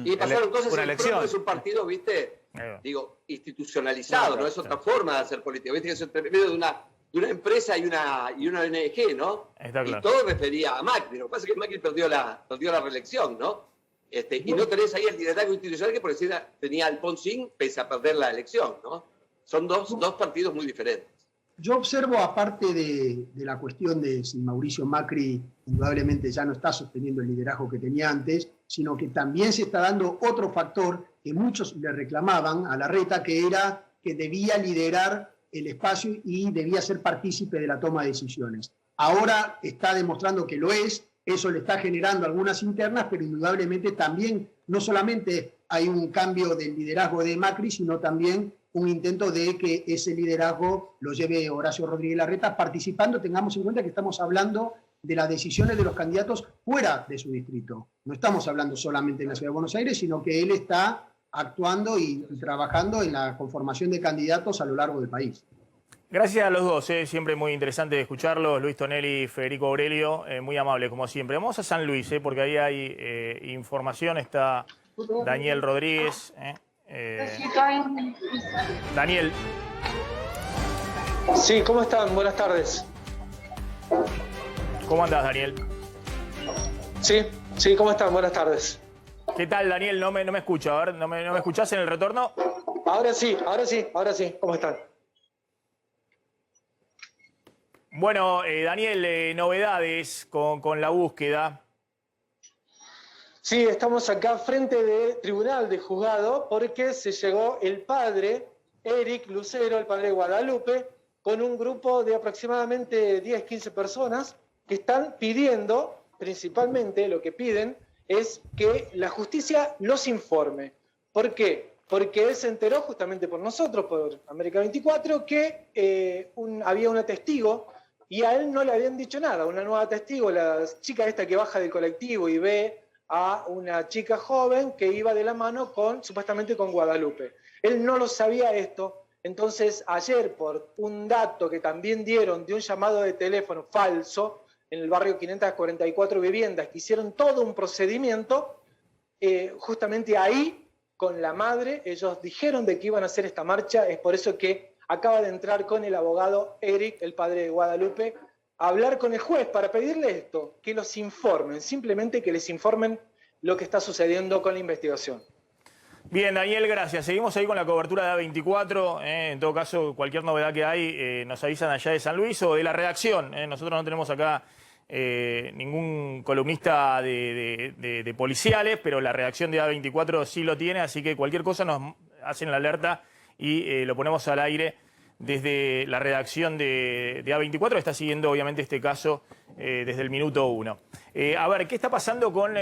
Y pasaron cosas. Una elección. Es un partido, ¿viste? Digo, institucionalizado, no es otra forma de hacer política. ¿Viste? Que es entre medio de una empresa y una ONG, ¿no? Está claro. Y todo refería a Macri. Lo que pasa es que Macri perdió la reelección, ¿no? Y no tenés ahí el liderazgo institucional que por decir tenía Alfonsín pese a perder la elección, ¿no? Son dos partidos muy diferentes. Yo observo, aparte de la cuestión de si Mauricio Macri indudablemente ya no está sosteniendo el liderazgo que tenía antes, sino que también se está dando otro factor que muchos le reclamaban a Larreta, que era que debía liderar el espacio y debía ser partícipe de la toma de decisiones. Ahora está demostrando que lo es. Eso le está generando algunas internas, pero indudablemente también no solamente hay un cambio del liderazgo de Macri, sino también un intento de que ese liderazgo lo lleve Horacio Rodríguez Larreta participando. Tengamos en cuenta que estamos hablando de las decisiones de los candidatos fuera de su distrito. No estamos hablando solamente en la Ciudad de Buenos Aires, sino que él está actuando y trabajando en la conformación de candidatos a lo largo del país. Gracias a los dos, siempre muy interesante escucharlos. Luis Tonelli y Federico Aurelio, muy amable como siempre. Vamos a San Luis, porque ahí hay información. Está Daniel Rodríguez. Daniel. Sí, ¿cómo están? Buenas tardes. ¿Cómo andás, Daniel? Sí, ¿cómo están? Buenas tardes. ¿Qué tal, Daniel? No me escucho. A ver, ¿no me escuchás en el retorno? Ahora sí. ¿Cómo están? Bueno, Daniel, novedades con la búsqueda. Sí, estamos acá frente del tribunal de juzgado porque se llegó el padre, Eric Lucero, el padre de Guadalupe, con un grupo de aproximadamente 10-15 personas que están pidiendo, principalmente lo que piden, es que la justicia los informe. ¿Por qué? Porque él se enteró justamente por nosotros, por América 24, que había una testigo y a él no le habían dicho nada. Una nueva testigo, la chica esta que baja del colectivo y ve a una chica joven que iba de la mano supuestamente con Guadalupe. Él no lo sabía esto, entonces ayer por un dato que también dieron de un llamado de teléfono falso en el barrio 544 viviendas, que hicieron todo un procedimiento, justamente ahí con la madre, ellos dijeron de que iban a hacer esta marcha, es por eso que acaba de entrar con el abogado Eric, el padre de Guadalupe, hablar con el juez para pedirle esto, que los informen, simplemente que les informen lo que está sucediendo con la investigación. Bien, Daniel, gracias. Seguimos ahí con la cobertura de A24. En todo caso, cualquier novedad que hay, nos avisan allá de San Luis o de la redacción. Nosotros no tenemos acá ningún columnista de policiales, pero la redacción de A24 sí lo tiene, así que cualquier cosa nos hacen la alerta y lo ponemos al aire desde la redacción de A24, está siguiendo obviamente este caso desde el minuto 1. A ver, ¿qué está pasando con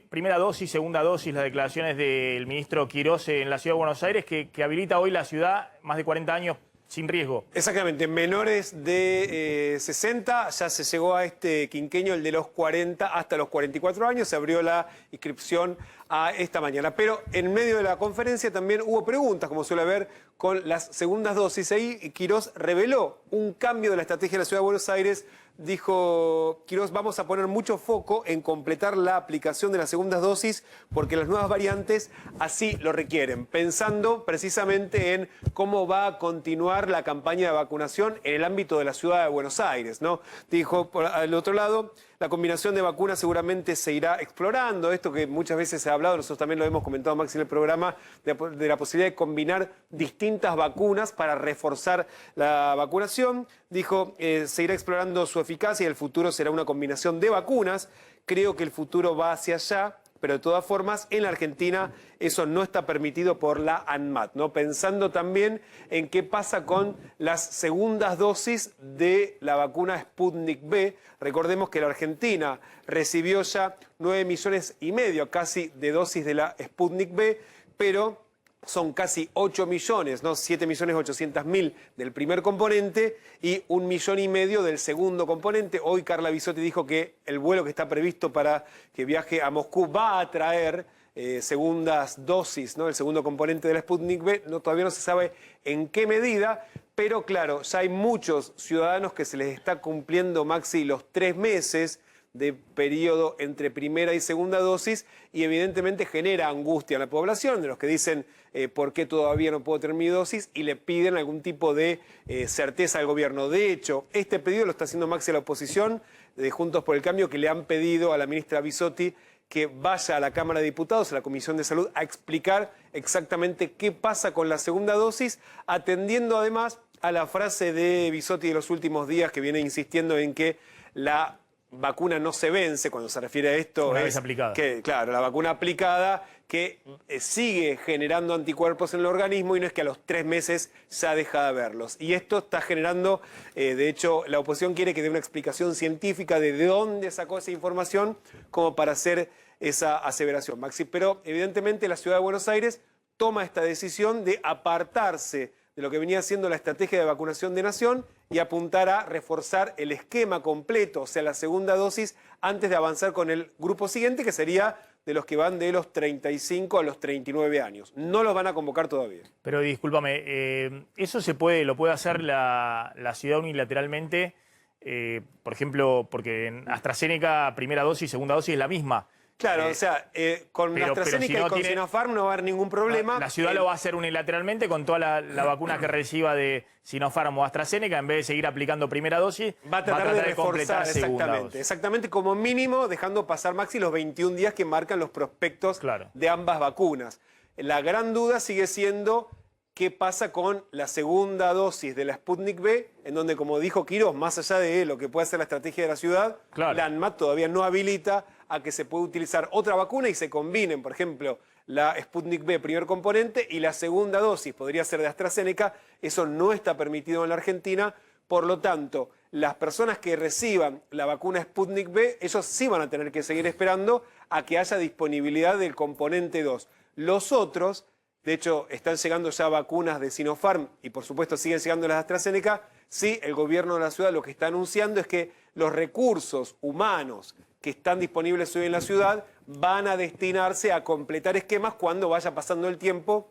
primera dosis, segunda dosis, las declaraciones del ministro Quirós en la Ciudad de Buenos Aires, que habilita hoy la ciudad más de 40 años sin riesgo? Exactamente, menores de 60, ya se llegó a este quinquenio, el de los 40 hasta los 44 años, se abrió la inscripción a esta mañana. Pero en medio de la conferencia también hubo preguntas, como suele haber con las segundas dosis. Ahí Quirós reveló un cambio de la estrategia de la Ciudad de Buenos Aires. Dijo Quirós, vamos a poner mucho foco en completar la aplicación de las segundas dosis porque las nuevas variantes así lo requieren, pensando precisamente en cómo va a continuar la campaña de vacunación en el ámbito de la Ciudad de Buenos Aires, ¿no? Dijo, por el otro lado, la combinación de vacunas seguramente se irá explorando, esto que muchas veces se ha hablado, nosotros también lo hemos comentado, Maxi, en el programa, de la posibilidad de combinar distintas vacunas para reforzar la vacunación. Dijo, se irá explorando su eficacia y el futuro será una combinación de vacunas. Creo que el futuro va hacia allá, pero de todas formas, en la Argentina eso no está permitido por la ANMAT, ¿no? Pensando también en qué pasa con las segundas dosis de la vacuna Sputnik V. Recordemos que la Argentina recibió ya 9,5 millones casi de dosis de la Sputnik V, pero son casi 8 millones, ¿no? 7.800.000 del primer componente y 1,5 millones del segundo componente. Hoy Carla Bisotti dijo que el vuelo que está previsto para que viaje a Moscú va a traer segundas dosis, ¿no? El segundo componente de la Sputnik V. Todavía no se sabe en qué medida, pero claro, ya hay muchos ciudadanos que se les está cumpliendo, Maxi, los 3 meses de periodo entre primera y segunda dosis y evidentemente genera angustia en la población, de los que dicen por qué todavía no puedo tener mi dosis y le piden algún tipo de certeza al gobierno. De hecho, este pedido lo está haciendo Maxi a la oposición de Juntos por el Cambio, que le han pedido a la ministra Bisotti que vaya a la Cámara de Diputados, a la Comisión de Salud, a explicar exactamente qué pasa con la segunda dosis, atendiendo además a la frase de Bisotti de los últimos días, que viene insistiendo en que la vacuna no se vence, cuando se refiere a esto, una vez aplicada. Que, claro, la vacuna aplicada que sigue generando anticuerpos en el organismo y no es que a los 3 meses ya deja de haberlos. Y esto está generando, de hecho, la oposición quiere que dé una explicación científica de dónde sacó esa información como para hacer esa aseveración, Maxi. Pero evidentemente la Ciudad de Buenos Aires toma esta decisión de apartarse de lo que venía siendo la estrategia de vacunación de nación y apuntar a reforzar el esquema completo, o sea, la segunda dosis, antes de avanzar con el grupo siguiente, que sería de los que van de los 35 a los 39 años. No los van a convocar todavía. Pero discúlpame, ¿eso lo puede hacer la ciudad unilateralmente? Por ejemplo, porque en AstraZeneca primera dosis y segunda dosis es la misma. Claro, o sea, con AstraZeneca y con Sinopharm no va a haber ningún problema. La ciudad lo va a hacer unilateralmente con toda la vacuna que reciba de Sinopharm o AstraZeneca, en vez de seguir aplicando primera dosis, va a tratar de reforzar segunda dosis. Exactamente, como mínimo dejando pasar, Maxi, los 21 días que marcan los prospectos de ambas vacunas. La gran duda sigue siendo qué pasa con la segunda dosis de la Sputnik V, en donde, como dijo Quirós, más allá de lo que puede ser la estrategia de la ciudad, la ANMAT todavía no habilita a que se pueda utilizar otra vacuna y se combinen, por ejemplo, la Sputnik V, primer componente, y la segunda dosis podría ser de AstraZeneca. Eso no está permitido en la Argentina. Por lo tanto, las personas que reciban la vacuna Sputnik V, ellos sí van a tener que seguir esperando a que haya disponibilidad del componente 2. Los otros, de hecho, están llegando ya vacunas de Sinopharm y por supuesto siguen llegando las de AstraZeneca. Sí, el gobierno de la ciudad lo que está anunciando es que los recursos humanos que están disponibles hoy en la ciudad van a destinarse a completar esquemas cuando vaya pasando el tiempo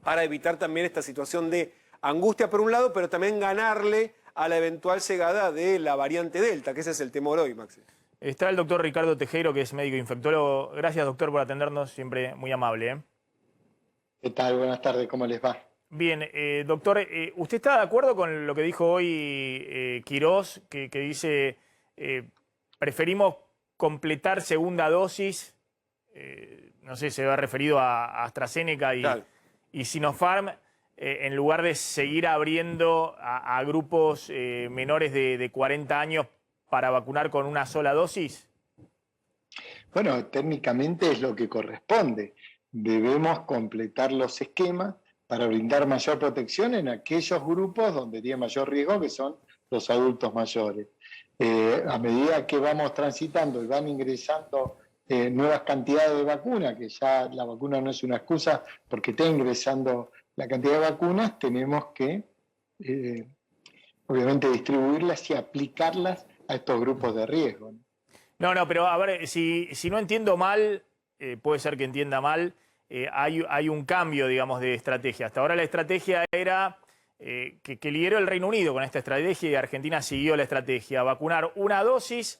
para evitar también esta situación de angustia por un lado, pero también ganarle a la eventual llegada de la variante Delta, que ese es el temor hoy, Maxi. Está el doctor Ricardo Tejero, que es médico infectólogo. Gracias, doctor, por atendernos, siempre muy amable. ¿Qué tal? Buenas tardes, ¿cómo les va? Bien, doctor, ¿usted está de acuerdo con lo que dijo hoy Quirós, que dice preferimos completar segunda dosis? No sé, se ha referido a AstraZeneca y Sinopharm, en lugar de seguir abriendo a grupos menores de 40 años para vacunar con una sola dosis? Bueno, técnicamente es lo que corresponde. Debemos completar los esquemas para brindar mayor protección en aquellos grupos donde tiene mayor riesgo, que son los adultos mayores. A medida que vamos transitando y van ingresando nuevas cantidades de vacunas, que ya la vacuna no es una excusa porque está ingresando la cantidad de vacunas, tenemos que obviamente distribuirlas y aplicarlas a estos grupos de riesgo. No, pero a ver, si no entiendo mal, puede ser que entienda mal, hay un cambio, digamos, de estrategia. Hasta ahora la estrategia era que lideró el Reino Unido con esta estrategia y Argentina siguió la estrategia, vacunar una dosis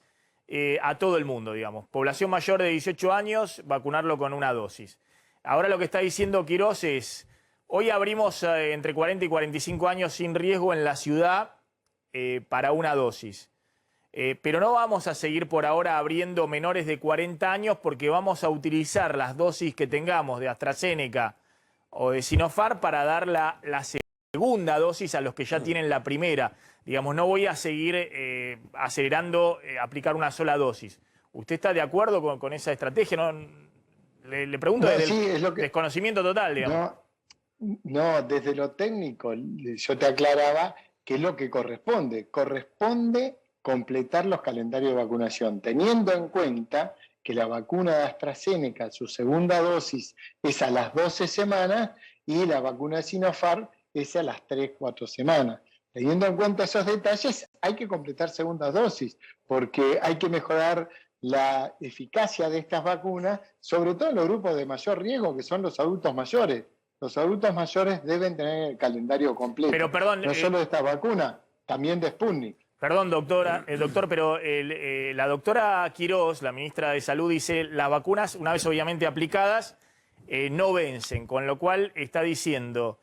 a todo el mundo, digamos. Población mayor de 18 años, vacunarlo con una dosis. Ahora lo que está diciendo Quirós es, hoy abrimos entre 40 y 45 años sin riesgo en la ciudad para una dosis. Pero no vamos a seguir por ahora abriendo menores de 40 años porque vamos a utilizar las dosis que tengamos de AstraZeneca o de Sinopharm para dar la segunda dosis a los que ya tienen la primera. Digamos, no voy a seguir acelerando aplicar una sola dosis. ¿Usted está de acuerdo con esa estrategia? ¿No? Le pregunto desde el desconocimiento total, digamos. No, desde lo técnico, yo te aclaraba que es lo que corresponde. Corresponde completar los calendarios de vacunación, teniendo en cuenta que la vacuna de AstraZeneca, su segunda dosis, es a las 12 semanas y la vacuna de Sinopharm es a las 3-4 semanas. Teniendo en cuenta esos detalles, hay que completar segundas dosis, porque hay que mejorar la eficacia de estas vacunas, sobre todo en los grupos de mayor riesgo, que son los adultos mayores. Los adultos mayores deben tener el calendario completo, pero, perdón, no solo de esta vacuna, también de Sputnik. Perdón, doctor, pero la doctora Quirós, la ministra de Salud, dice las vacunas, una vez obviamente aplicadas, no vencen, con lo cual está diciendo,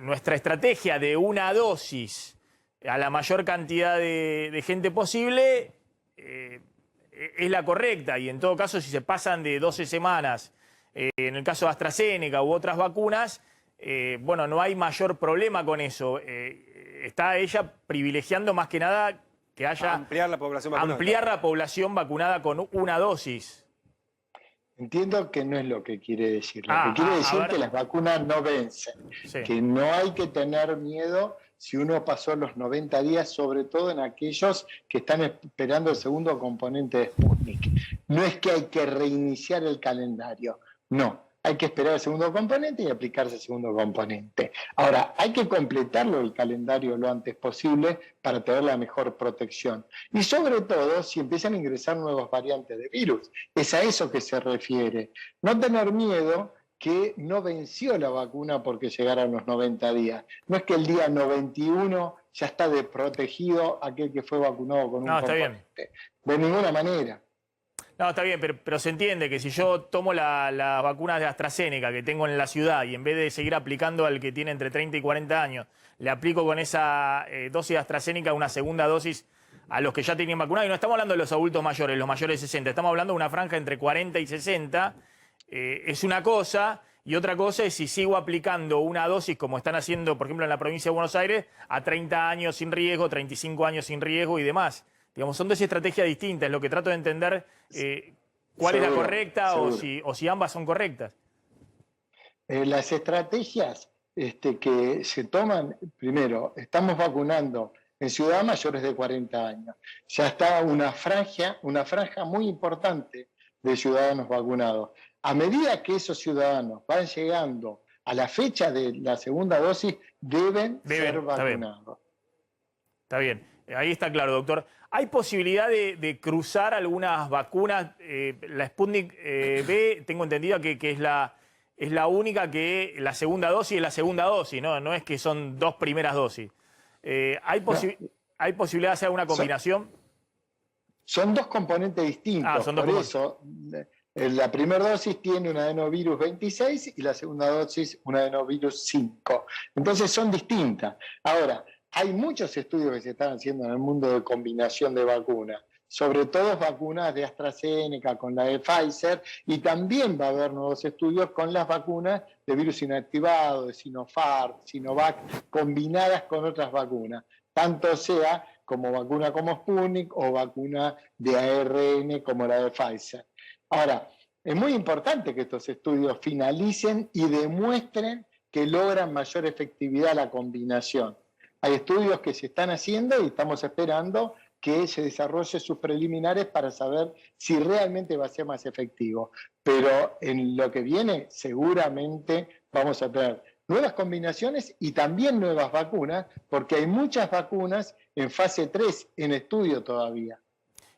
nuestra estrategia de una dosis a la mayor cantidad de gente posible es la correcta, y en todo caso si se pasan de 12 semanas, en el caso de AstraZeneca u otras vacunas, no hay mayor problema con eso. Está ella privilegiando más que nada que haya... Ampliar la población vacunada. Ampliar la población vacunada con una dosis. Entiendo que no es lo que quiere decir. Lo que quiere decir es que las vacunas no vencen. Sí. Que no hay que tener miedo si uno pasó los 90 días, sobre todo en aquellos que están esperando el segundo componente de Sputnik. No es que hay que reiniciar el calendario, no. Hay que esperar el segundo componente y aplicarse el segundo componente. Ahora, hay que completarlo el calendario lo antes posible para tener la mejor protección. Y sobre todo, si empiezan a ingresar nuevas variantes de virus. Es a eso que se refiere. No tener miedo que no venció la vacuna porque llegaron los 90 días. No es que el día 91 ya está desprotegido aquel que fue vacunado con un componente. Está bien. De ninguna manera. No, está bien, pero se entiende que si yo tomo las vacunas de AstraZeneca que tengo en la ciudad y en vez de seguir aplicando al que tiene entre 30 y 40 años, le aplico con esa dosis de AstraZeneca una segunda dosis a los que ya tienen vacunado. Y no estamos hablando de los adultos mayores, los mayores de 60. Estamos hablando de una franja entre 40 y 60. Es una cosa. Y otra cosa es si sigo aplicando una dosis, como están haciendo, por ejemplo, en la provincia de Buenos Aires, a 30 años sin riesgo, 35 años sin riesgo y demás. Digamos, son dos estrategias distintas. Lo que trato de entender cuál es la correcta o si ambas son correctas. Las estrategias que se toman, primero, estamos vacunando en ciudades mayores de 40 años. Ya está una franja muy importante de ciudadanos vacunados. A medida que esos ciudadanos van llegando a la fecha de la segunda dosis, deben ser vacunados. Está bien. Ahí está claro, doctor. ¿Hay posibilidad de cruzar algunas vacunas? La Sputnik V, tengo entendido que es la única que la segunda dosis es la segunda dosis, ¿no? No es que son dos primeras dosis. ¿Hay posibilidad de hacer una combinación? Son dos componentes distintos. Son dos por eso, La primera dosis tiene un adenovirus 26 y la segunda dosis un adenovirus 5. Entonces son distintas. Ahora, hay muchos estudios que se están haciendo en el mundo de combinación de vacunas, sobre todo vacunas de AstraZeneca con la de Pfizer, y también va a haber nuevos estudios con las vacunas de virus inactivado, de Sinopharm, Sinovac, combinadas con otras vacunas, tanto sea como vacuna como Sputnik o vacuna de ARN como la de Pfizer. Ahora, es muy importante que estos estudios finalicen y demuestren que logran mayor efectividad la combinación. Hay estudios que se están haciendo y estamos esperando que se desarrolle sus preliminares para saber si realmente va a ser más efectivo. Pero en lo que viene seguramente vamos a tener nuevas combinaciones y también nuevas vacunas, porque hay muchas vacunas en fase 3 en estudio todavía.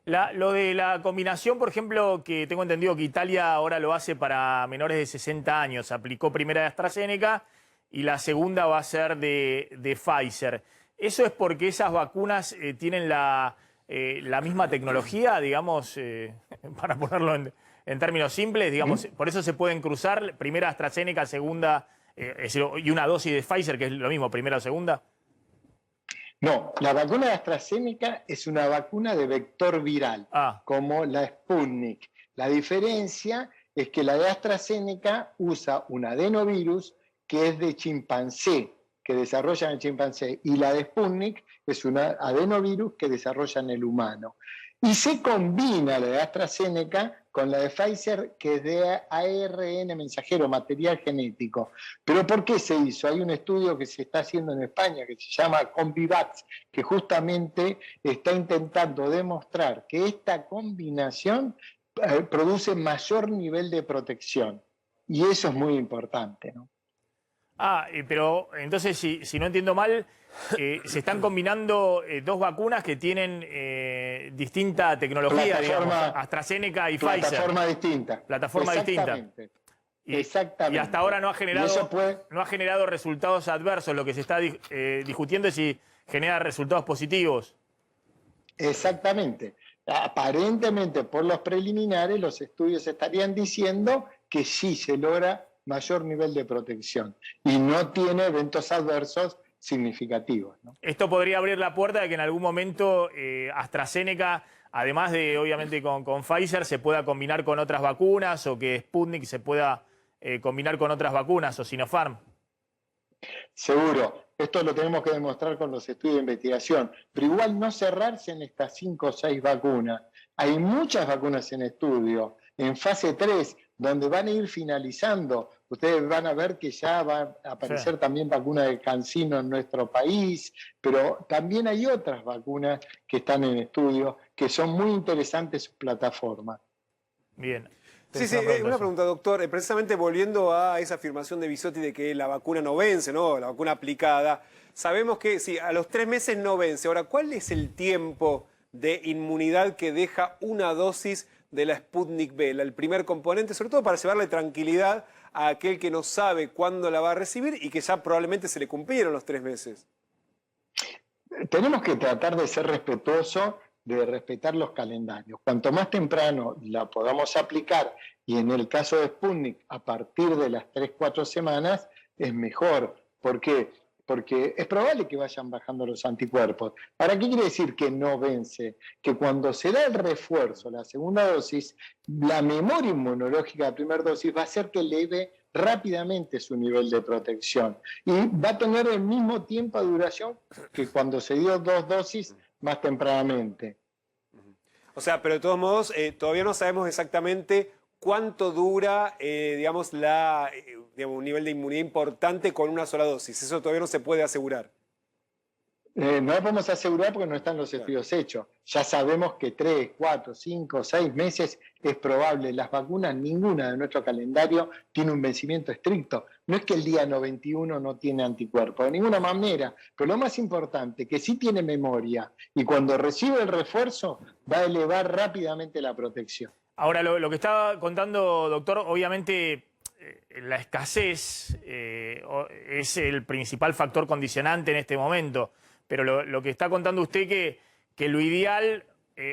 Lo de la combinación, por ejemplo, que tengo entendido que Italia ahora lo hace para menores de 60 años. Aplicó primera de AstraZeneca y la segunda va a ser de Pfizer. ¿Eso es porque esas vacunas tienen la misma tecnología, digamos, para ponerlo en términos simples? Digamos, por eso se pueden cruzar primera AstraZeneca, segunda, y una dosis de Pfizer, que es lo mismo, primera o segunda. No, la vacuna de AstraZeneca es una vacuna de vector viral, como la Sputnik. La diferencia es que la de AstraZeneca usa un adenovirus que es de chimpancé, que desarrollan el chimpancé, y la de Sputnik es un adenovirus que desarrollan el humano. Y se combina la de AstraZeneca con la de Pfizer, que es de ARN mensajero, material genético. ¿Pero por qué se hizo? Hay un estudio que se está haciendo en España que se llama CombiVax, que justamente está intentando demostrar que esta combinación produce mayor nivel de protección. Y eso es muy importante, ¿no? Pero entonces, si no entiendo mal, se están combinando dos vacunas que tienen distinta tecnología, digamos, AstraZeneca y Pfizer. Plataforma distinta. Plataforma distinta. Exactamente. Y hasta ahora no ha generado resultados adversos. Lo que se está discutiendo es si genera resultados positivos. Exactamente. Aparentemente, por los preliminares, los estudios estarían diciendo que sí se logra mayor nivel de protección y no tiene eventos adversos significativos, ¿no? Esto podría abrir la puerta de que en algún momento AstraZeneca, además de obviamente con Pfizer, se pueda combinar con otras vacunas, o que Sputnik se pueda combinar con otras vacunas, o Sinopharm. Seguro. Esto lo tenemos que demostrar con los estudios de investigación, pero igual no cerrarse en estas 5 o 6 vacunas. Hay muchas vacunas en estudio, en fase 3, donde van a ir finalizando. Ustedes van a ver que ya va a aparecer también vacuna de CanSino en nuestro país, pero también hay otras vacunas que están en estudio, que son muy interesantes sus plataformas. Bien. Sí, una pregunta, doctor. Precisamente volviendo a esa afirmación de Bisotti de que la vacuna no vence, ¿no? La vacuna aplicada. Sabemos que sí, a los 3 meses no vence. Ahora, ¿cuál es el tiempo de inmunidad que deja una dosis de la Sputnik V, el primer componente, sobre todo para llevarle tranquilidad a aquel que no sabe cuándo la va a recibir y que ya probablemente se le cumplieron los 3 meses? Tenemos que tratar de ser respetuosos, de respetar los calendarios. Cuanto más temprano la podamos aplicar, y en el caso de Sputnik, a partir de las 3-4 semanas, es mejor. ¿Por qué? Porque es probable que vayan bajando los anticuerpos. Ahora, ¿qué quiere decir que no vence? Que cuando se da el refuerzo, la segunda dosis, la memoria inmunológica de la primera dosis va a hacer que eleve rápidamente su nivel de protección. Y va a tener el mismo tiempo de duración que cuando se dio 2 dosis más tempranamente. O sea, pero de todos modos, todavía no sabemos exactamente cuánto dura, digamos, un nivel de inmunidad importante con una sola dosis. Eso todavía no se puede asegurar. No lo podemos asegurar porque no están los estudios hechos. Ya sabemos que 3, 4, 5, 6 meses es probable. Las vacunas, ninguna de nuestro calendario tiene un vencimiento estricto. No es que el día 91 no tiene anticuerpos, de ninguna manera. Pero lo más importante, que sí tiene memoria y cuando recibe el refuerzo va a elevar rápidamente la protección. Ahora, lo que estaba contando, doctor, obviamente la escasez es el principal factor condicionante en este momento, pero lo que está contando usted que lo ideal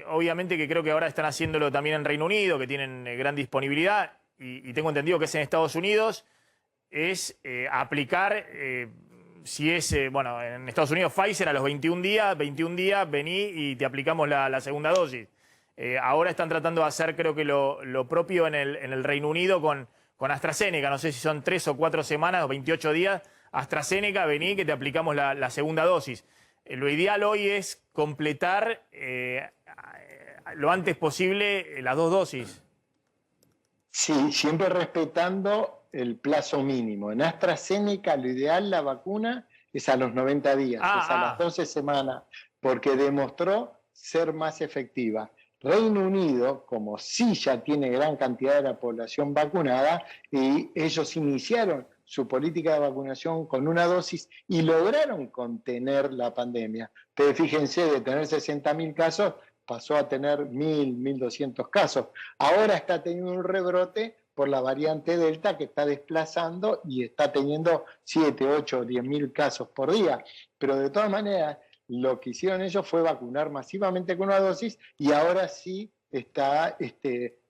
obviamente que creo que ahora están haciéndolo también en Reino Unido, que tienen gran disponibilidad, y tengo entendido que es en Estados Unidos, es aplicar, si es, bueno, en Estados Unidos Pfizer a los 21 días vení y te aplicamos la segunda dosis. Ahora están tratando de hacer, creo que lo propio en el Reino Unido con AstraZeneca, no sé si son 3 o 4 semanas o 28 días, AstraZeneca, vení que te aplicamos la segunda dosis. Lo ideal hoy es completar lo antes posible las 2 dosis. Sí, siempre respetando el plazo mínimo. En AstraZeneca lo ideal, la vacuna, es a los 90 días, es a las 12 semanas, porque demostró ser más efectiva. Reino Unido, como sí ya tiene gran cantidad de la población vacunada, y ellos iniciaron su política de vacunación con una dosis y lograron contener la pandemia. Ustedes fíjense, de tener 60.000 casos, pasó a tener 1.000, 1.200 casos. Ahora está teniendo un rebrote por la variante Delta que está desplazando y está teniendo 7, 8, 10.000 casos por día. Pero de todas maneras, lo que hicieron ellos fue vacunar masivamente con una dosis y ahora sí está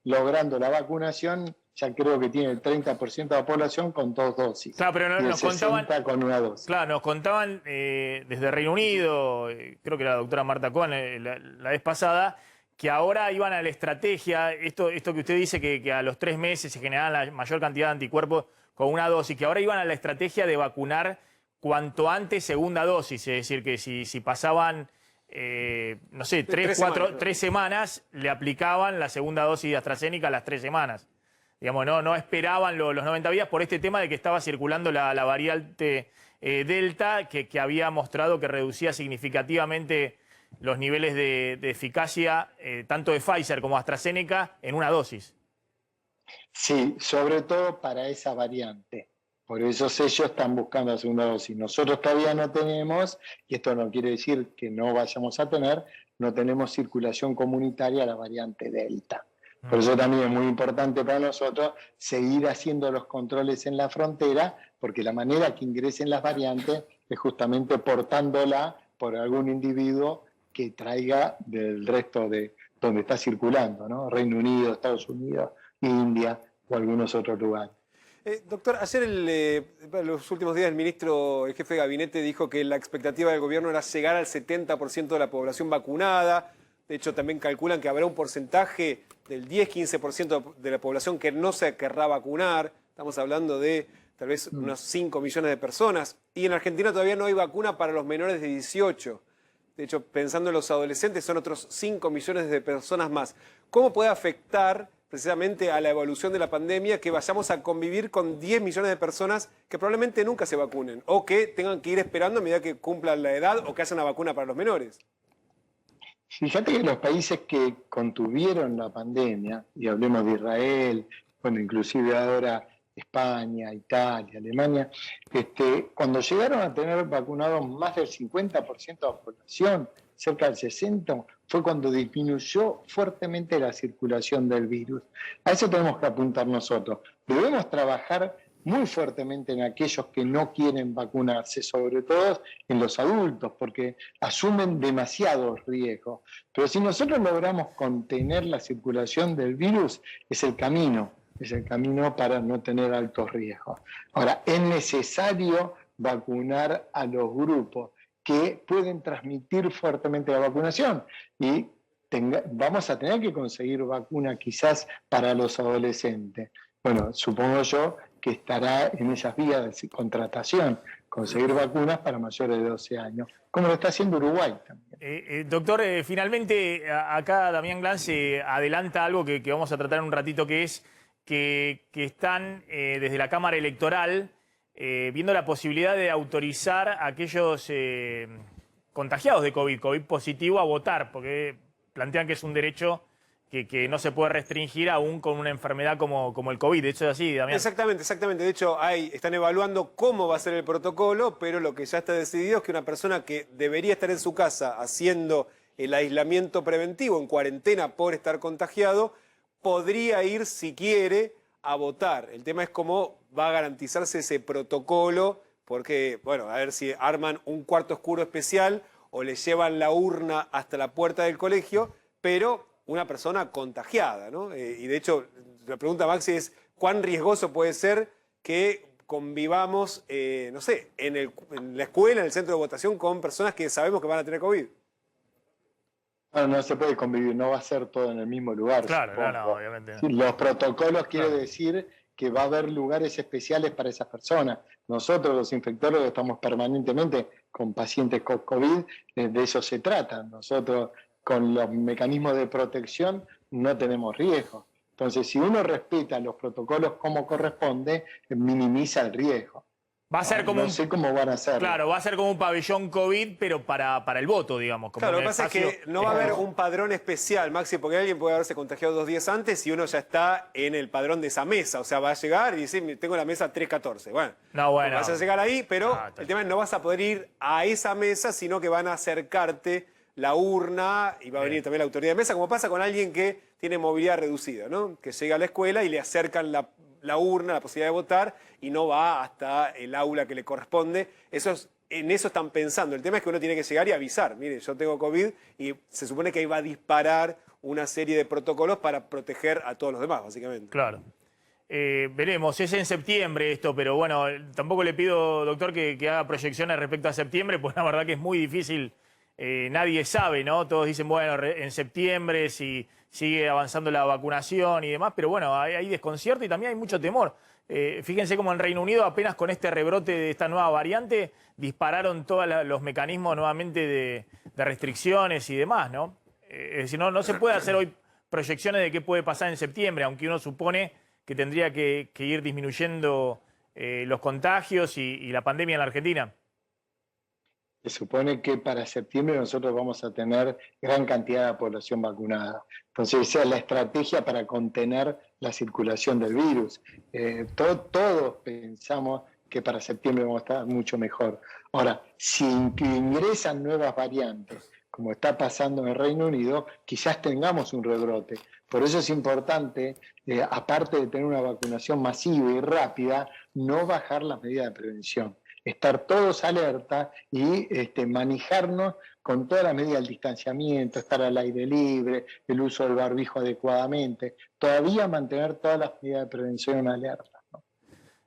logrando la vacunación. Ya creo que tiene el 30% de la población con 2 dosis. Claro, pero nos contaban con una dosis. Claro, nos contaban desde Reino Unido, creo que la doctora Marta Cohen la vez pasada, que ahora iban a la estrategia, esto que usted dice que a los 3 meses se generaban la mayor cantidad de anticuerpos con una dosis, que ahora iban a la estrategia de vacunar cuanto antes segunda dosis, es decir, que si pasaban, no sé, 3 semanas, le aplicaban la segunda dosis de AstraZeneca a las 3 semanas. Digamos, no esperaban los 90 días por este tema de que estaba circulando la variante Delta, que había mostrado que reducía significativamente los niveles de eficacia, tanto de Pfizer como AstraZeneca, en una dosis. Sí, sobre todo para esa variante. Por eso ellos están buscando la segunda dosis. Nosotros todavía no tenemos, y esto no quiere decir que no vayamos a tener, no tenemos circulación comunitaria a la variante Delta. Por eso también es muy importante para nosotros seguir haciendo los controles en la frontera, porque la manera que ingresen las variantes es justamente portándola por algún individuo que traiga del resto de donde está circulando, ¿no? Reino Unido, Estados Unidos, India o algunos otros lugares. Doctor, ayer, en los últimos días, el jefe de gabinete dijo que la expectativa del gobierno era llegar al 70% de la población vacunada. De hecho, también calculan que habrá un porcentaje del 10-15% de la población que no se querrá vacunar. Estamos hablando de tal vez unos 5 millones de personas. Y en Argentina todavía no hay vacuna para los menores de 18. De hecho, pensando en los adolescentes, son otros 5 millones de personas más. ¿Cómo puede afectar precisamente a la evolución de la pandemia que vayamos a convivir con 10 millones de personas que probablemente nunca se vacunen o que tengan que ir esperando a medida que cumplan la edad o que haya una vacuna para los menores? Fíjate que los países que contuvieron la pandemia, y hablemos de Israel, bueno, inclusive ahora España, Italia, Alemania, cuando llegaron a tener vacunados más del 50% de la población, cerca del 60%, fue cuando disminuyó fuertemente la circulación del virus. A eso tenemos que apuntar nosotros. Debemos trabajar muy fuertemente en aquellos que no quieren vacunarse, sobre todo en los adultos, porque asumen demasiados riesgos. Pero si nosotros logramos contener la circulación del virus, es el camino para no tener altos riesgos. Ahora, es necesario vacunar a los grupos que pueden transmitir fuertemente la vacunación y vamos a tener que conseguir vacuna quizás para los adolescentes. Bueno, supongo yo que estará en esas vías de contratación, conseguir vacunas para mayores de 12 años, como lo está haciendo Uruguay también. Doctor, finalmente acá Damián Glance adelanta algo que vamos a tratar en un ratito, que es que están desde la Cámara Electoral viendo la posibilidad de autorizar a aquellos contagiados de COVID positivo a votar, porque plantean que es un derecho que no se puede restringir aún con una enfermedad como el COVID. De hecho es así, Damián. Exactamente. De hecho, están evaluando cómo va a ser el protocolo, pero lo que ya está decidido es que una persona que debería estar en su casa haciendo el aislamiento preventivo, en cuarentena por estar contagiado, podría ir, si quiere, a votar. El tema es cómo va a garantizarse ese protocolo, porque, bueno, a ver si arman un cuarto oscuro especial o le llevan la urna hasta la puerta del colegio, pero una persona contagiada, ¿no? Y de hecho, la pregunta, Maxi, es ¿cuán riesgoso puede ser que convivamos, no sé, en la escuela, en el centro de votación, con personas que sabemos que van a tener COVID? No se puede convivir, no va a ser todo en el mismo lugar. Claro, no, obviamente. Sí, los protocolos quiere decir que va a haber lugares especiales para esas personas. Nosotros, los infectólogos, estamos permanentemente con pacientes con COVID, de eso se trata. Nosotros, con los mecanismos de protección, no tenemos riesgo. Entonces, si uno respeta los protocolos como corresponde, minimiza el riesgo. Va a ser como no sé cómo van a hacer. Claro, va a ser como un pabellón COVID, pero para el voto, digamos. Como claro, lo que pasa es que no va a haber un padrón especial, Maxi, porque alguien puede haberse contagiado 2 días antes y uno ya está en el padrón de esa mesa. O sea, va a llegar y dice, tengo la mesa 314. Bueno, vas a llegar ahí, pero el tema es que no vas a poder ir a esa mesa, sino que van a acercarte la urna y va a venir también la autoridad de mesa, como pasa con alguien que tiene movilidad reducida, ¿no? Que llega a la escuela y le acercan la urna, la posibilidad de votar, y no va hasta el aula que le corresponde. En eso están pensando. El tema es que uno tiene que llegar y avisar. Mire, yo tengo COVID, y se supone que ahí va a disparar una serie de protocolos para proteger a todos los demás, básicamente. Claro. Veremos, es en septiembre esto, pero bueno, tampoco le pido, doctor, que haga proyecciones respecto a septiembre, pues la verdad que es muy difícil. Nadie sabe, ¿no? Todos dicen, bueno, en septiembre si sigue avanzando la vacunación y demás, pero bueno, hay desconcierto y también hay mucho temor. Fíjense cómo en Reino Unido, apenas con este rebrote de esta nueva variante, dispararon todos los mecanismos nuevamente de restricciones y demás, ¿no? Es decir, no se puede hacer hoy proyecciones de qué puede pasar en septiembre, aunque uno supone que tendría que ir disminuyendo los contagios y la pandemia en la Argentina. Se supone que para septiembre nosotros vamos a tener gran cantidad de población vacunada. Entonces esa es la estrategia para contener la circulación del virus. Todos pensamos que para septiembre vamos a estar mucho mejor. Ahora, si ingresan nuevas variantes, como está pasando en el Reino Unido, quizás tengamos un rebrote. Por eso es importante, aparte de tener una vacunación masiva y rápida, no bajar las medidas de prevención. Estar todos alerta y manejarnos con todas las medidas del distanciamiento, estar al aire libre, el uso del barbijo adecuadamente, todavía mantener todas las medidas de prevención alerta, ¿no?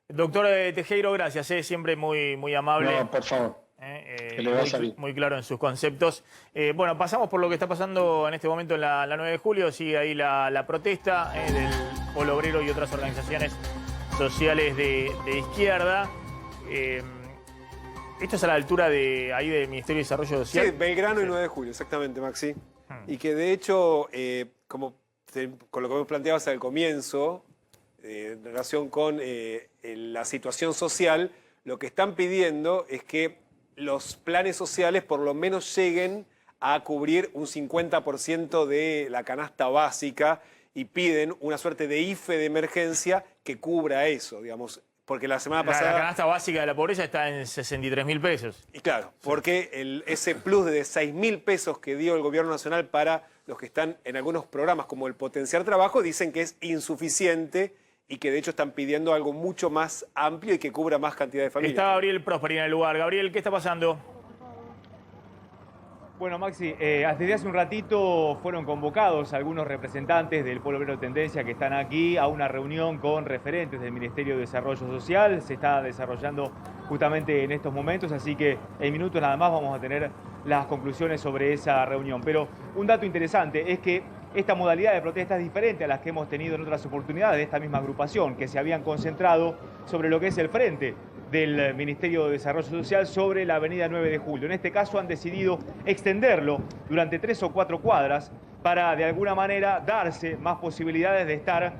Doctor Tejero, gracias, siempre muy amable. No, por favor. Que le vaya bien. Muy claro en sus conceptos. Bueno, pasamos por lo que está pasando en este momento en la 9 de julio, sigue ahí la protesta del Polo Obrero y otras organizaciones sociales de izquierda. Esto es a la altura ahí del Ministerio de Desarrollo Social. Sí, Belgrano y 9 de julio, exactamente, Maxi. Y que de hecho, con lo que vos planteabas al comienzo, en relación con la situación social, lo que están pidiendo es que los planes sociales por lo menos lleguen a cubrir un 50% de la canasta básica y piden una suerte de IFE de emergencia que cubra eso, digamos. Porque la semana pasada... La canasta básica de la pobreza está en 63.000 pesos. Y claro, porque ese plus de 6.000 pesos que dio el gobierno nacional para los que están en algunos programas como el Potenciar Trabajo, dicen que es insuficiente y que de hecho están pidiendo algo mucho más amplio y que cubra más cantidad de familias. Está Gabriel Prosperi en el lugar. Gabriel, ¿qué está pasando? Bueno, Maxi, desde hace un ratito fueron convocados algunos representantes del Polo Obrero Tendencia que están aquí a una reunión con referentes del Ministerio de Desarrollo Social. Se está desarrollando justamente en estos momentos, así que en minutos nada más vamos a tener las conclusiones sobre esa reunión. Pero un dato interesante es que esta modalidad de protesta es diferente a las que hemos tenido en otras oportunidades de esta misma agrupación, que se habían concentrado sobre lo que es el frente del Ministerio de Desarrollo Social sobre la avenida 9 de Julio. En este caso han decidido extenderlo durante 3 o 4 cuadras para de alguna manera darse más posibilidades de estar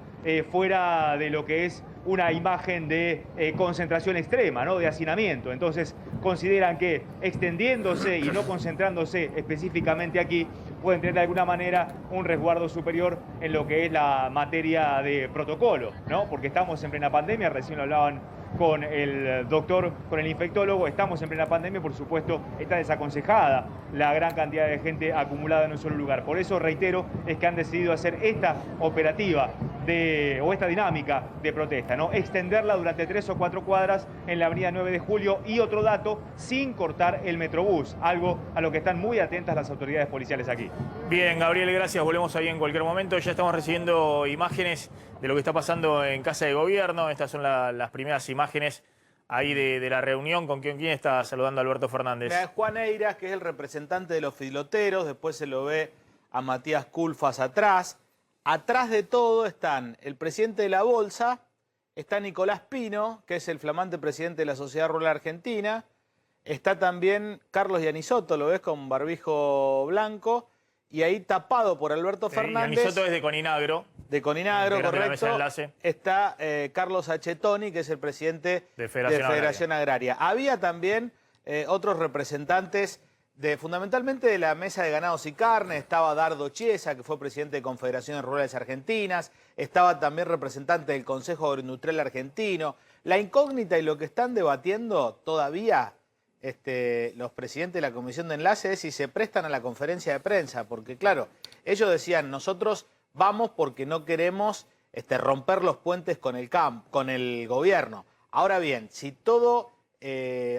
fuera de lo que es una imagen de concentración extrema, ¿no? De hacinamiento. Entonces consideran que extendiéndose y no concentrándose específicamente aquí pueden tener de alguna manera un resguardo superior en lo que es la materia de protocolo, ¿no? Porque estamos en plena pandemia, recién lo hablaban con el doctor, con el infectólogo, estamos en plena pandemia, por supuesto está desaconsejada la gran cantidad de gente acumulada en un solo lugar. Por eso, reitero, es que han decidido hacer esta operativa o esta dinámica de protesta, ¿no? Extenderla durante 3 o 4 cuadras en la avenida 9 de Julio y otro dato, sin cortar el Metrobús, algo a lo que están muy atentas las autoridades policiales aquí. Bien, Gabriel, gracias. Volvemos ahí en cualquier momento. Ya estamos recibiendo imágenes de lo que está pasando en Casa de Gobierno. Estas son las primeras imágenes ahí de la reunión. ¿Con quién está saludando Alberto Fernández? Juan Eiras, que es el representante de los filoteros. Después se lo ve a Matías Culfas atrás. Atrás de todo están el presidente de la Bolsa, está Nicolás Pino, que es el flamante presidente de la Sociedad Rural Argentina. Está también Carlos Yanisotto, lo ves con barbijo blanco. Y ahí tapado por Alberto Fernández. Yanisotto es de Coninagro. De Coninagro, correcto. Está Carlos Achetoni, que es el presidente de Federación Agraria. Había también otros representantes fundamentalmente de la Mesa de Ganados y Carne. Estaba Dardo Chiesa, que fue presidente de Confederaciones Rurales Argentinas. Estaba también representante del Consejo Agroindustrial Argentino. La incógnita y lo que están debatiendo todavía los presidentes de la Comisión de Enlace es si se prestan a la conferencia de prensa. Porque claro, ellos decían, nosotros vamos porque no queremos romper los puentes con el gobierno. Ahora bien, si todo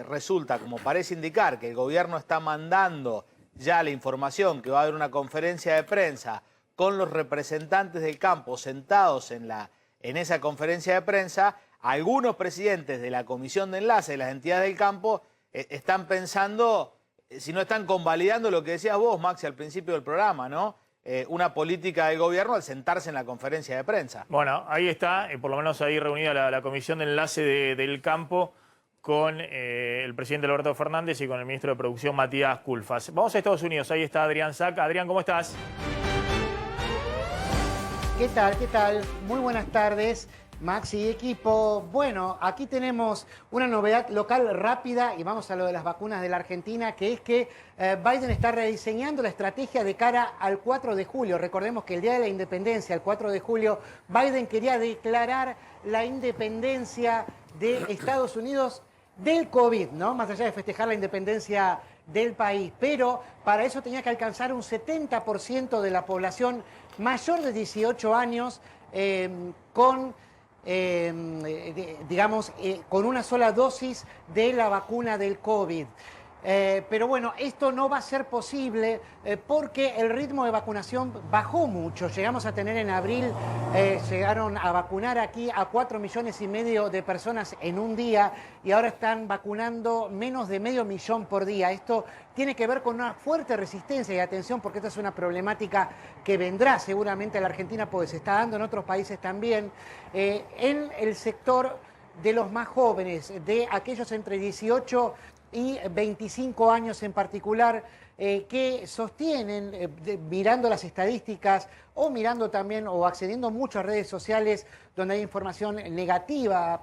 resulta, como parece indicar, que el gobierno está mandando ya la información que va a haber una conferencia de prensa con los representantes del campo sentados en esa conferencia de prensa, algunos presidentes de la Comisión de Enlace de las entidades del campo están pensando, si no están convalidando lo que decías vos, Maxi, al principio del programa, ¿no? Una política del gobierno al sentarse en la conferencia de prensa. Bueno, ahí está, por lo menos ahí reunida la Comisión de Enlace del Campo con el presidente Alberto Fernández y con el ministro de Producción Matías Culfas. Vamos a Estados Unidos, ahí está Adrián Sack. Adrián, ¿cómo estás? ¿Qué tal? ¿Qué tal? Muy buenas tardes, Maxi y equipo. Bueno, aquí tenemos una novedad local rápida y vamos a lo de las vacunas de la Argentina, que es que Biden está rediseñando la estrategia de cara al 4 de julio. Recordemos que el Día de la Independencia, el 4 de julio, Biden quería declarar la independencia de Estados Unidos del COVID, ¿no? Más allá de festejar la independencia del país. Pero para eso tenía que alcanzar un 70% de la población mayor de 18 años con una sola dosis de la vacuna del COVID. Pero bueno, esto no va a ser posible porque el ritmo de vacunación bajó mucho. Llegamos a tener en abril, llegaron a vacunar aquí a 4,5 millones de personas en un día y ahora están vacunando menos de 500,000 por día. Esto tiene que ver con una fuerte resistencia y atención porque esta es una problemática que vendrá seguramente a la Argentina porque se está dando en otros países también. En el sector de los más jóvenes, de aquellos entre 18 y 25 años en particular, que sostienen, mirando las estadísticas o mirando también o accediendo mucho a redes sociales donde hay información negativa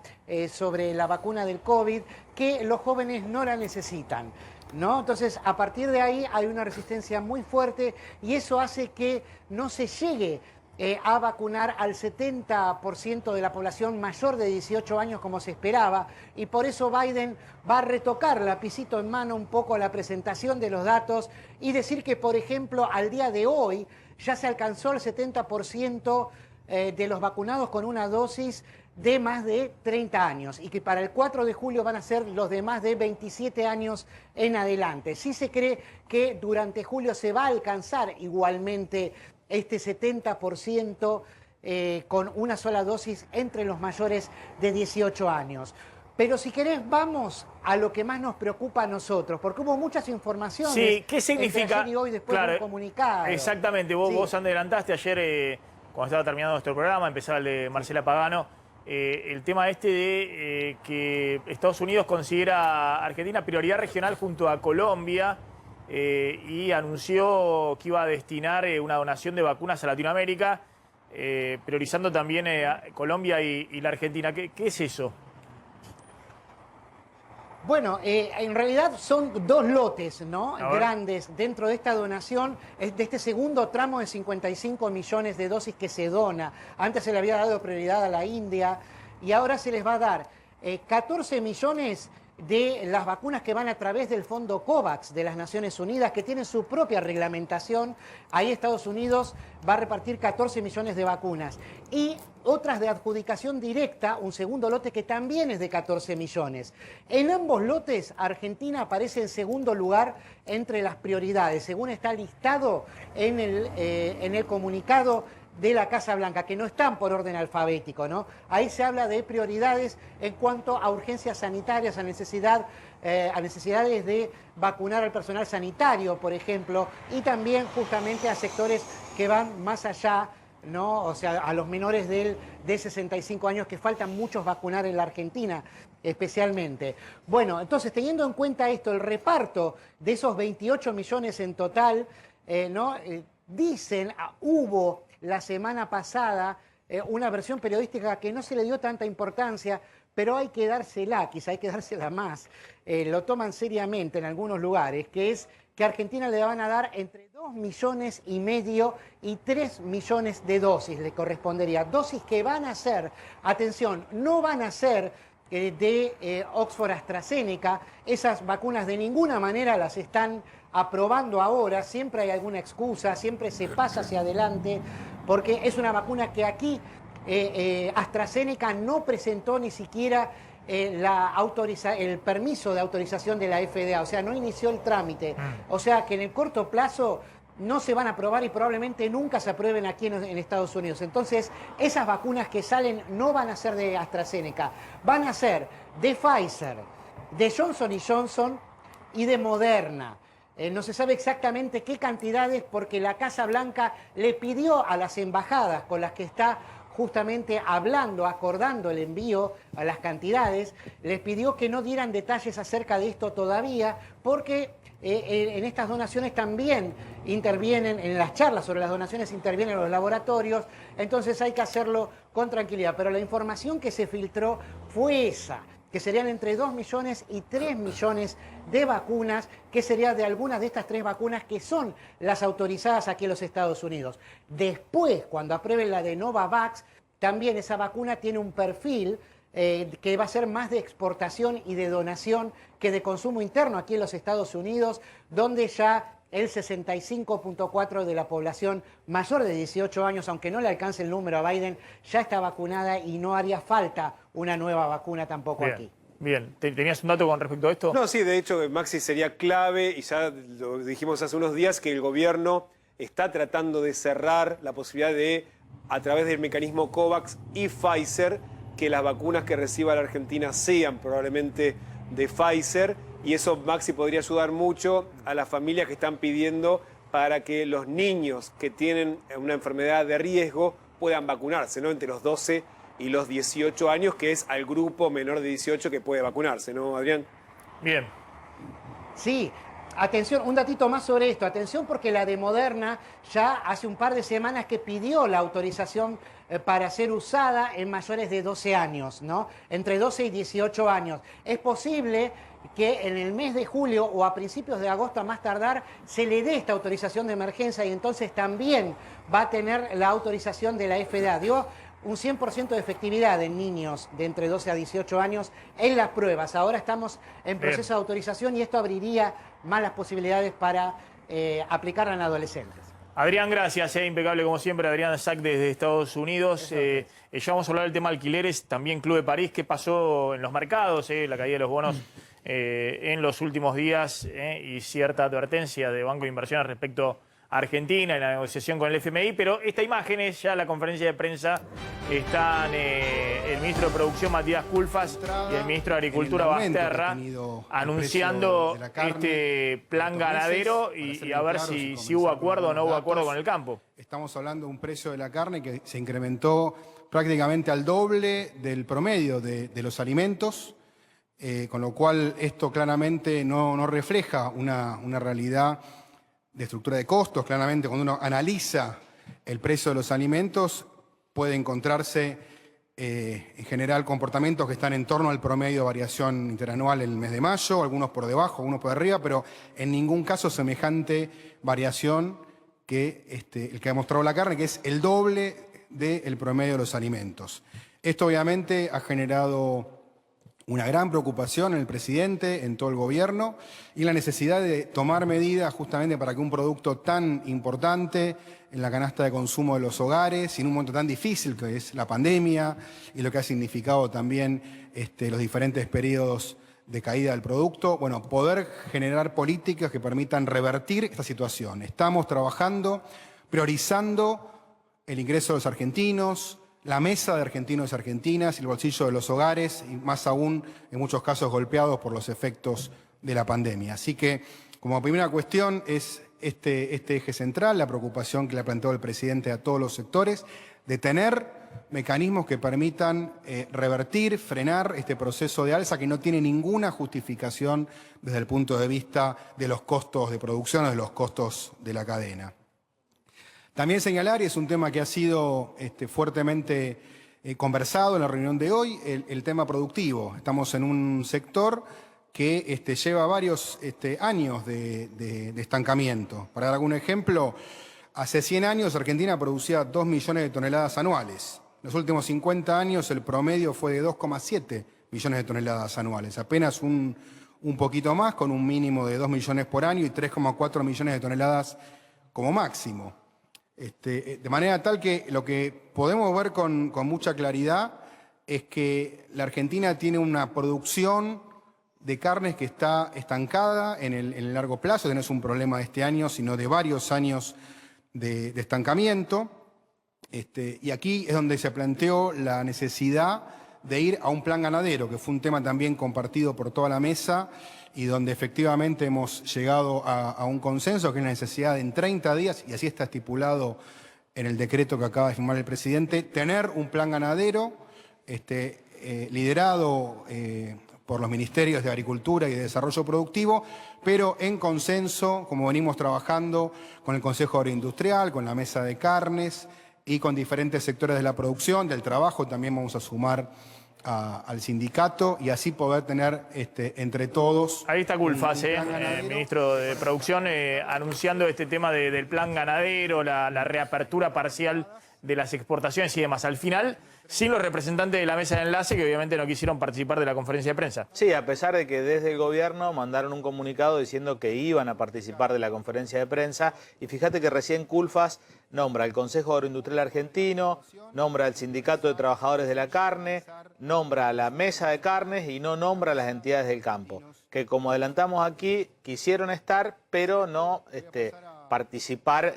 sobre la vacuna del COVID, que los jóvenes no la necesitan, ¿no? Entonces, a partir de ahí hay una resistencia muy fuerte y eso hace que no se llegue a vacunar al 70% de la población mayor de 18 años como se esperaba y por eso Biden va a retocar lapicito en mano un poco la presentación de los datos y decir que, por ejemplo, al día de hoy ya se alcanzó el 70% de los vacunados con una dosis de más de 30 años y que para el 4 de julio van a ser los de más de 27 años en adelante. Sí se cree que durante julio se va a alcanzar igualmente este 70% con una sola dosis entre los mayores de 18 años. Pero si querés, vamos a lo que más nos preocupa a nosotros, porque hubo muchas informaciones. Sí, ¿qué significa? Entre ayer y hoy después de un comunicado. Exactamente, vos adelantaste ayer, cuando estaba terminando nuestro programa, empezaba el de Marcela Pagano, el tema de que Estados Unidos considera a Argentina prioridad regional junto a Colombia, y anunció que iba a destinar una donación de vacunas a Latinoamérica, priorizando también a Colombia y la Argentina. ¿Qué es eso? Bueno, en realidad son dos lotes, ¿no? Grandes dentro de esta donación, de este segundo tramo de 55 millones de dosis que se dona. Antes se le había dado prioridad a la India y ahora se les va a dar 14 millones de las vacunas que van a través del fondo COVAX de las Naciones Unidas, que tienen su propia reglamentación. Ahí Estados Unidos va a repartir 14 millones de vacunas. Y otras de adjudicación directa, un segundo lote que también es de 14 millones. En ambos lotes, Argentina aparece en segundo lugar entre las prioridades, según está listado en el comunicado de la Casa Blanca, que no están por orden alfabético, ¿no? Ahí se habla de prioridades en cuanto a urgencias sanitarias, a necesidades de vacunar al personal sanitario, por ejemplo, y también justamente a sectores que van más allá, ¿no? O sea, a los menores de 65 años, que faltan muchos vacunar en la Argentina, especialmente. Bueno, entonces, teniendo en cuenta esto, el reparto de esos 28 millones en total, ¿no? Dicen, hubo la semana pasada una versión periodística que no se le dio tanta importancia, pero hay que dársela, quizá hay que dársela más. Lo toman seriamente en algunos lugares, que es que a Argentina le van a dar entre 2,5 millones y 3 millones de dosis, le correspondería. Dosis que van a ser, atención, no van a ser de Oxford AstraZeneca. Esas vacunas de ninguna manera las están aprobando ahora, siempre hay alguna excusa, siempre se pasa hacia adelante, porque es una vacuna que aquí AstraZeneca no presentó ni siquiera el permiso de autorización de la FDA, o sea, no inició el trámite. O sea, que en el corto plazo no se van a aprobar y probablemente nunca se aprueben aquí en Estados Unidos. Entonces, esas vacunas que salen no van a ser de AstraZeneca, van a ser de Pfizer, de Johnson & Johnson y de Moderna. No se sabe exactamente qué cantidades, porque la Casa Blanca le pidió a las embajadas con las que está justamente hablando, acordando el envío a las cantidades, les pidió que no dieran detalles acerca de esto todavía, porque en estas donaciones también intervienen, en las charlas sobre las donaciones intervienen los laboratorios, entonces hay que hacerlo con tranquilidad. Pero la información que se filtró fue esa, que serían entre 2 millones y 3 millones de vacunas, que sería de algunas de estas 3 vacunas que son las autorizadas aquí en los Estados Unidos. Después, cuando aprueben la de Novavax, también esa vacuna tiene un perfil que va a ser más de exportación y de donación que de consumo interno aquí en los Estados Unidos, donde ya el 65.4% de la población mayor de 18 años, aunque no le alcance el número a Biden, ya está vacunada y no haría falta una nueva vacuna tampoco aquí. Bien, ¿tenías un dato con respecto a esto? No, sí, de hecho, Maxi, sería clave, y ya lo dijimos hace unos días, que el gobierno está tratando de cerrar la posibilidad de, a través del mecanismo COVAX y Pfizer, que las vacunas que reciba la Argentina sean probablemente de Pfizer, y eso, Maxi, podría ayudar mucho a las familias que están pidiendo para que los niños que tienen una enfermedad de riesgo puedan vacunarse, ¿no? Entre los 12 y los 18 años, que es al grupo menor de 18 que puede vacunarse, ¿no, Adrián? Bien. Sí. Atención, un datito más sobre esto. Atención, porque la de Moderna ya hace un par de semanas que pidió la autorización para ser usada en mayores de 12 años, ¿no? Entre 12 y 18 años. Es posible que en el mes de julio o a principios de agosto, a más tardar, se le dé esta autorización de emergencia, y entonces también va a tener la autorización de la FDA. Dio un 100% de efectividad en niños de entre 12 a 18 años en las pruebas. Ahora estamos en proceso de autorización y esto abriría más las posibilidades para aplicarla en adolescentes. Adrián, gracias, impecable como siempre. Adrián Sack desde Estados Unidos. Ya vamos a hablar del tema alquileres, también Club de París. ¿Qué pasó en los mercados? La caída de los bonos en los últimos días y cierta advertencia de Banco de Inversiones respecto a Argentina en la negociación con el FMI. Pero esta imagen es ya la conferencia de prensa. Están el ministro de Producción, Matías Culfas, y el ministro de Agricultura, Basterra, anunciando este plan ganadero y a ver si hubo acuerdo o no hubo acuerdo con el campo. Estamos hablando de un precio de la carne que se incrementó prácticamente al doble del promedio de los alimentos, con lo cual esto claramente no refleja una realidad de estructura de costos. Claramente, cuando uno analiza el precio de los alimentos, puede encontrarse en general comportamientos que están en torno al promedio de variación interanual en el mes de mayo, algunos por debajo, algunos por arriba, pero en ningún caso semejante variación que el que ha mostrado la carne, que es el doble del promedio de los alimentos. Esto obviamente ha generado una gran preocupación en el presidente, en todo el gobierno, y la necesidad de tomar medidas justamente para que un producto tan importante en la canasta de consumo de los hogares, y en un momento tan difícil que es la pandemia y lo que ha significado también los diferentes periodos de caída del producto, bueno, poder generar políticas que permitan revertir esta situación. Estamos trabajando, priorizando el ingreso de los argentinos, la mesa de argentinos y argentinas, el bolsillo de los hogares y más aún en muchos casos golpeados por los efectos de la pandemia. Así que como primera cuestión es este eje central, la preocupación que le ha planteado el presidente a todos los sectores, de tener mecanismos que permitan revertir, frenar este proceso de alza que no tiene ninguna justificación desde el punto de vista de los costos de producción o de los costos de la cadena. También señalar, y es un tema que ha sido fuertemente conversado en la reunión de hoy, el tema productivo. Estamos en un sector que lleva varios años de estancamiento. Para dar algún ejemplo, hace 100 años Argentina producía 2 millones de toneladas anuales. En los últimos 50 años el promedio fue de 2,7 millones de toneladas anuales. Apenas un poquito más, con un mínimo de 2 millones por año y 3,4 millones de toneladas como máximo. De manera tal que lo que podemos ver con mucha claridad es que la Argentina tiene una producción de carnes que está estancada en el largo plazo. No es un problema de este año, sino de varios años de estancamiento. Y aquí es donde se planteó la necesidad de ir a un plan ganadero, que fue un tema también compartido por toda la mesa y donde efectivamente hemos llegado a un consenso, que es la necesidad de en 30 días, y así está estipulado en el decreto que acaba de firmar el presidente, tener un plan ganadero liderado por los Ministerios de Agricultura y de Desarrollo Productivo, pero en consenso, como venimos trabajando con el Consejo Agroindustrial, con la Mesa de Carnes y con diferentes sectores de la producción, del trabajo, también vamos a sumar al sindicato y así poder tener entre todos... Ahí está Culfas, ministro de Producción, anunciando este tema del plan ganadero, la reapertura parcial de las exportaciones y demás. Al final, sin los representantes de la mesa de enlace, que obviamente no quisieron participar de la conferencia de prensa. Sí, a pesar de que desde el gobierno mandaron un comunicado diciendo que iban a participar de la conferencia de prensa. Y fíjate que recién Culfas nombra al Consejo Agroindustrial Argentino, nombra al Sindicato de Trabajadores de la Carne, nombra a la Mesa de Carnes y no nombra a las entidades del campo, que como adelantamos aquí, quisieron estar, pero no participar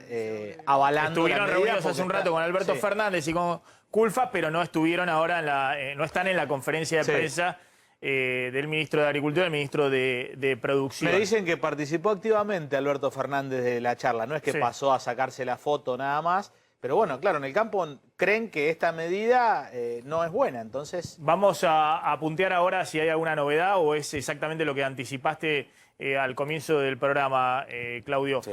avalando. Estuvieron reunidos hace un rato con Alberto Fernández y con Culfas, pero no estuvieron ahora, no están en la conferencia de prensa del ministro de Agricultura y del ministro de Producción. Me dicen que participó activamente Alberto Fernández de la charla, no es que pasó a sacarse la foto nada más, pero bueno, claro, en el campo creen que esta medida no es buena, entonces... Vamos a puntear ahora si hay alguna novedad o es exactamente lo que anticipaste al comienzo del programa, Claudio. Sí.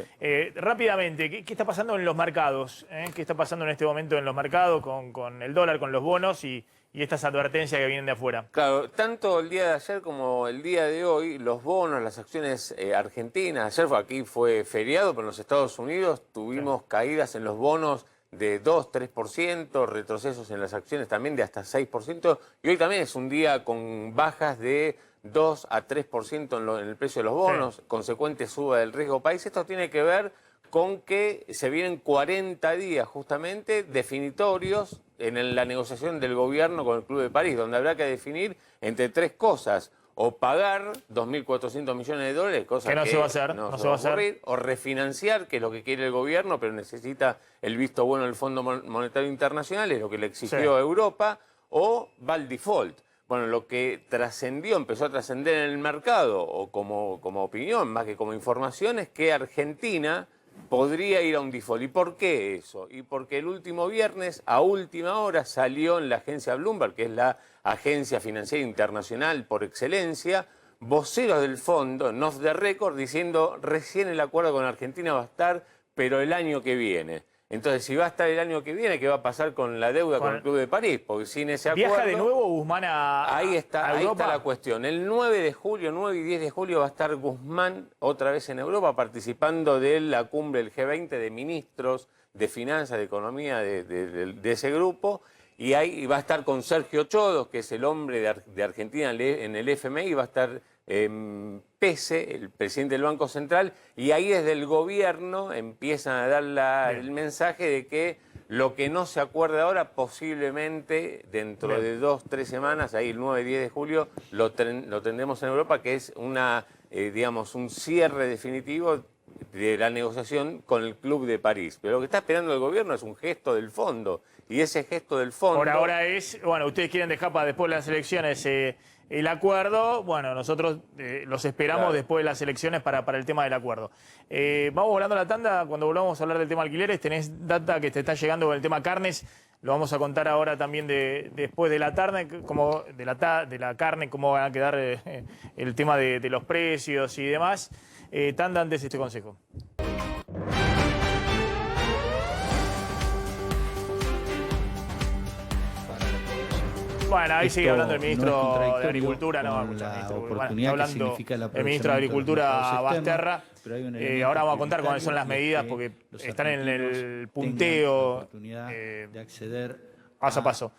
Rápidamente, ¿qué está pasando en los mercados? ¿Qué está pasando en este momento en los mercados con el dólar, con los bonos y estas advertencias que vienen de afuera? Claro, tanto el día de ayer como el día de hoy, los bonos, las acciones argentinas, ayer aquí fue feriado, pero en los Estados Unidos tuvimos caídas en los bonos de 2-3%, retrocesos en las acciones también de hasta 6%, y hoy también es un día con bajas de 2 a 3% en el precio de los bonos, consecuente suba del riesgo país. Esto tiene que ver con que se vienen 40 días justamente definitorios en la negociación del gobierno con el Club de París, donde habrá que definir entre tres cosas: o pagar 2.400 millones de dólares, cosa que no se va a hacer, no se va a ocurrir, o refinanciar, que es lo que quiere el gobierno, pero necesita el visto bueno del Fondo Monetario Internacional, es lo que le exigió Europa, o va al default. Bueno, lo que trascendió, empezó a trascender en el mercado, o como opinión, más que como información, es que Argentina podría ir a un default. ¿Y por qué eso? Y porque el último viernes, a última hora, salió en la agencia Bloomberg, que es la agencia financiera internacional por excelencia, voceros del fondo, off the record, diciendo recién el acuerdo con Argentina va a estar, pero el año que viene. Entonces, si va a estar el año que viene, ¿qué va a pasar con la deuda con el Club de París? Porque sin ese acuerdo... ¿Viaja de nuevo Guzmán a Ahí está Europa? la cuestión. El 9 de julio, 9 y 10 de julio va a estar Guzmán otra vez en Europa participando de la cumbre del G20 de ministros de finanzas, de economía de ese grupo. Y ahí va a estar con Sergio Chodos, que es el hombre de Argentina en el FMI, va a estar Pese, el presidente del Banco Central, y ahí desde el gobierno empiezan a dar el mensaje de que lo que no se acuerda ahora, posiblemente dentro de 2-3 semanas, ahí el 9-10 de julio, lo tendremos en Europa, que es digamos, un cierre definitivo de la negociación con el Club de París. Pero lo que está esperando el gobierno es un gesto del fondo, y ese gesto del fondo... Por ahora es, bueno, ustedes quieren dejar para después de las elecciones el acuerdo, bueno, nosotros los esperamos después de las elecciones para el tema del acuerdo. Vamos volando a la tanda, cuando volvamos a hablar del tema alquileres, tenés data que te está llegando con el tema carnes, lo vamos a contar ahora también después de la tarde, como de la carne, cómo van a quedar el tema de los precios y demás. Tanda antes este consejo. Bueno, ahí sigue hablando el ministro de Agricultura, no, está hablando el ministro de Agricultura, Basterra. Ahora vamos a contar cuáles son las medidas, porque están en el punteo paso a paso.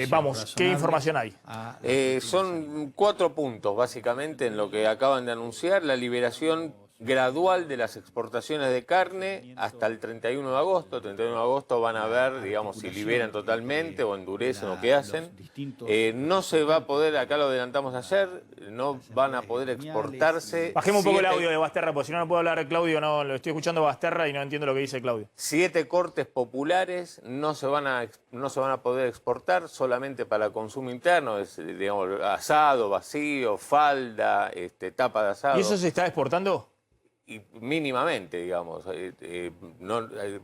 Vamos, ¿qué información hay? Son 4 puntos, básicamente, en lo que acaban de anunciar. La liberación gradual de las exportaciones de carne hasta el 31 de agosto. El 31 de agosto van a ver, digamos, si liberan totalmente o endurecen o qué hacen. No se va a poder, acá lo adelantamos ayer, no van a poder exportarse. Bajemos un poco el audio de Basterra, porque si no, no puedo hablar de Claudio, no, lo estoy escuchando Basterra y no entiendo lo que dice Claudio. 7 cortes populares no se van a poder exportar, solamente para consumo interno, digamos, asado, vacío, falda, tapa de asado. ¿Y eso se está exportando? Y mínimamente, digamos.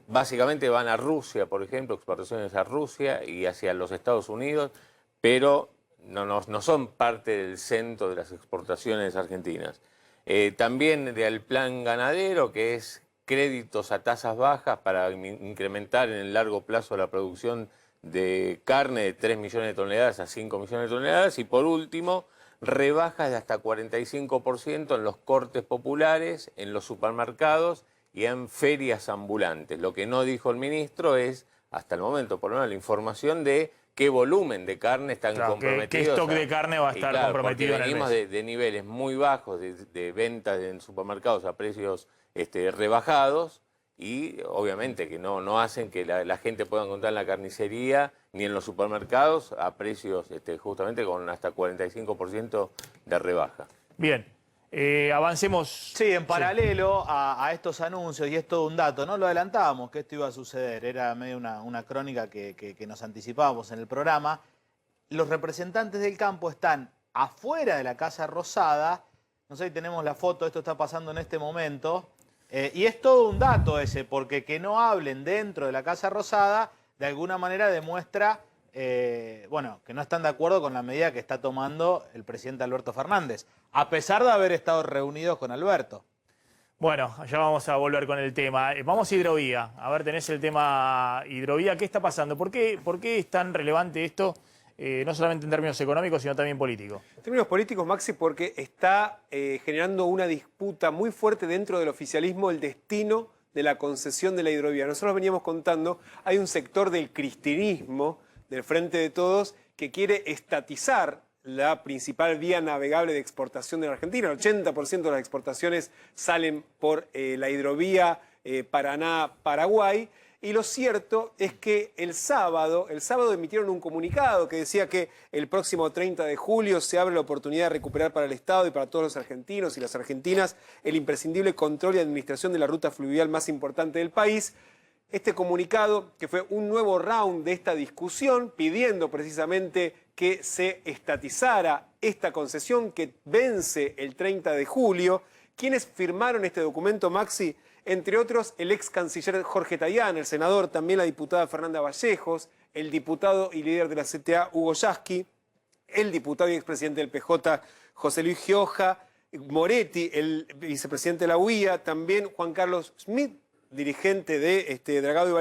Básicamente van a Rusia, por ejemplo, exportaciones a Rusia y hacia los Estados Unidos, pero no son parte del centro de las exportaciones argentinas. También del plan ganadero, que es créditos a tasas bajas para incrementar en el largo plazo la producción de carne de 3 millones de toneladas a 5 millones de toneladas. Y por último, rebajas de hasta 45% en los cortes populares, en los supermercados y en ferias ambulantes. Lo que no dijo el ministro es, hasta el momento, por lo menos la información de qué volumen de carne están comprometidos. ¿Qué stock de carne va a estar comprometido en el mes? Venimos de niveles muy bajos de ventas en supermercados a precios rebajados, y obviamente que no hacen que la gente pueda encontrar en la carnicería ni en los supermercados a precios justamente con hasta 45% de rebaja. Bien, avancemos. Sí, en paralelo a estos anuncios, y es todo un dato, no lo adelantábamos que esto iba a suceder, era medio una crónica que nos anticipábamos en el programa. Los representantes del campo están afuera de la Casa Rosada, no sé si tenemos la foto, esto está pasando en este momento. Y es todo un dato ese, porque que no hablen dentro de la Casa Rosada, de alguna manera demuestra, bueno, que no están de acuerdo con la medida que está tomando el presidente Alberto Fernández, a pesar de haber estado reunidos con Alberto. Bueno, ya vamos a volver con el tema. Vamos a hidrovía. A ver, tenés el tema hidrovía. ¿Qué está pasando? ¿Por qué es tan relevante esto? No solamente en términos económicos, sino también políticos. En términos políticos, Maxi, porque está generando una disputa muy fuerte dentro del oficialismo el destino de la concesión de la hidrovía. Nosotros veníamos contando, hay un sector del cristinismo, del Frente de Todos, que quiere estatizar la principal vía navegable de exportación de la Argentina. El 80% de las exportaciones salen por la hidrovía Paraná-Paraguay. Y lo cierto es que el sábado emitieron un comunicado que decía que el próximo 30 de julio se abre la oportunidad de recuperar para el Estado y para todos los argentinos y las argentinas el imprescindible control y administración de la ruta fluvial más importante del país. Este comunicado, que fue un nuevo round de esta discusión, pidiendo precisamente que se estatizara esta concesión que vence el 30 de julio. ¿Quiénes firmaron este documento, Maxi? Entre otros, el ex canciller Jorge Tayán, el senador, también la diputada Fernanda Vallejos, el diputado y líder de la CTA, Hugo Yasky, el diputado y expresidente del PJ, José Luis Gioja, Moretti, el vicepresidente de la UIA, también Juan Carlos Schmidt, dirigente de Dragado y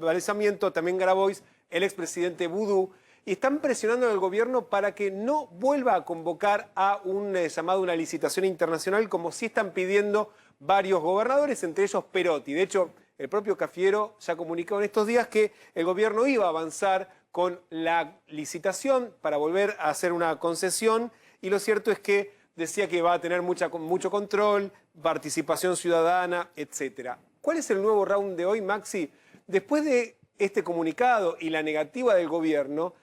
Balizamiento, también Grabois, el expresidente Vudú, y están presionando al gobierno para que no vuelva a convocar a un llamado a una licitación internacional, como sí están pidiendo varios gobernadores, entre ellos Perotti. De hecho, el propio Cafiero ya comunicó en estos días que el gobierno iba a avanzar con la licitación para volver a hacer una concesión, y lo cierto es que decía que va a tener mucho control, participación ciudadana, etc. ¿Cuál es el nuevo round de hoy, Maxi? Después de este comunicado y la negativa del gobierno,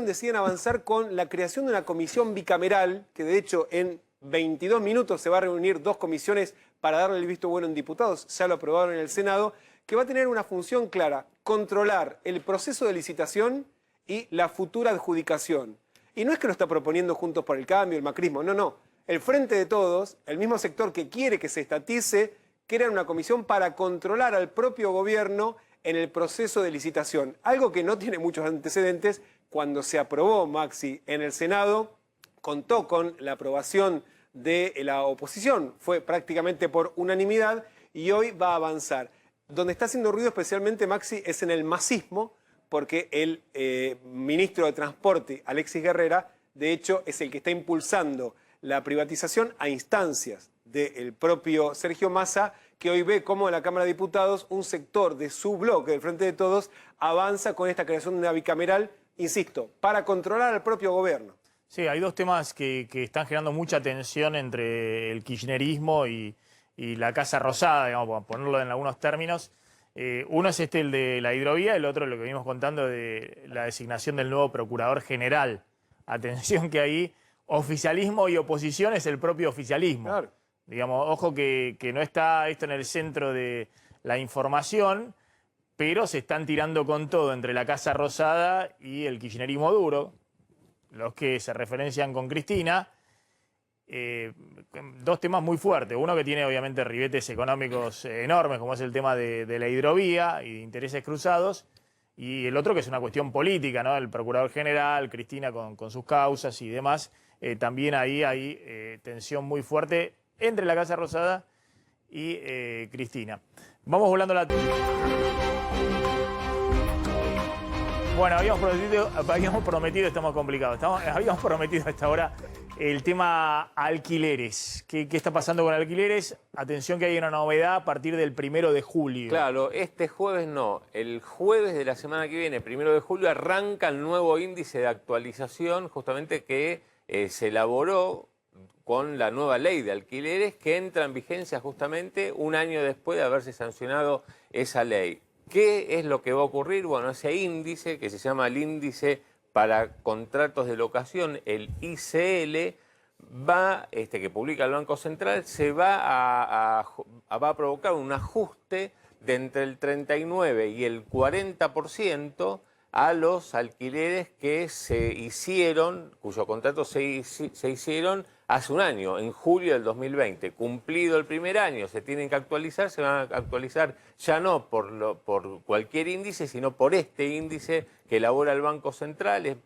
deciden avanzar con la creación de una comisión bicameral, que de hecho en 22 minutos se va a reunir 2 comisiones para darle el visto bueno en diputados, ya lo aprobaron en el Senado, que va a tener una función clara: controlar el proceso de licitación y la futura adjudicación. Y no es que lo está proponiendo Juntos por el Cambio, el macrismo, no. El Frente de Todos, el mismo sector que quiere que se estatice, crea una comisión para controlar al propio gobierno en el proceso de licitación. Algo que no tiene muchos antecedentes. Cuando se aprobó, Maxi, en el Senado, contó con la aprobación de la oposición. Fue prácticamente por unanimidad y hoy va a avanzar. Donde está haciendo ruido especialmente, Maxi, es en el masismo, porque el ministro de Transporte, Alexis Guerrera, de hecho es el que está impulsando la privatización a instancias del propio Sergio Massa, que hoy ve cómo en la Cámara de Diputados un sector de su bloque, del Frente de Todos, avanza con esta creación de una bicameral, insisto, para controlar al propio gobierno. Sí, hay 2 temas que están generando mucha tensión entre el kirchnerismo y la Casa Rosada, digamos, para ponerlo en algunos términos. Uno es el de la hidrovía, el otro lo que venimos contando de la designación del nuevo Procurador General. Atención que ahí oficialismo y oposición es el propio oficialismo. Claro. Digamos, ojo que no está esto en el centro de la información, pero se están tirando con todo entre la Casa Rosada y el kirchnerismo duro, los que se referencian con Cristina. 2 temas muy fuertes. Uno que tiene obviamente ribetes económicos enormes, como es el tema de la hidrovía y de intereses cruzados, y el otro que es una cuestión política, ¿no? El Procurador General, Cristina con sus causas y demás. También ahí hay tensión muy fuerte entre la Casa Rosada y Cristina. Vamos volando la... Bueno, habíamos prometido, estamos complicados, habíamos prometido a esta hora el tema alquileres. ¿Qué está pasando con alquileres? Atención que hay una novedad a partir del 1 de julio. Claro, este jueves no. El jueves de la semana que viene, 1 de julio, arranca el nuevo índice de actualización, justamente que se elaboró con la nueva ley de alquileres, que entra en vigencia justamente un año después de haberse sancionado esa ley. ¿Qué es lo que va a ocurrir? Bueno, ese índice, que se llama el índice para contratos de locación, el ICL, que publica el Banco Central, se va a provocar un ajuste de entre el 39 y el 40% a los alquileres que se hicieron, cuyos contratos se hicieron hace un año, en julio del 2020. Cumplido el primer año, se tienen que actualizar, se van a actualizar ya no por cualquier índice, sino por este índice que elabora el Banco Central.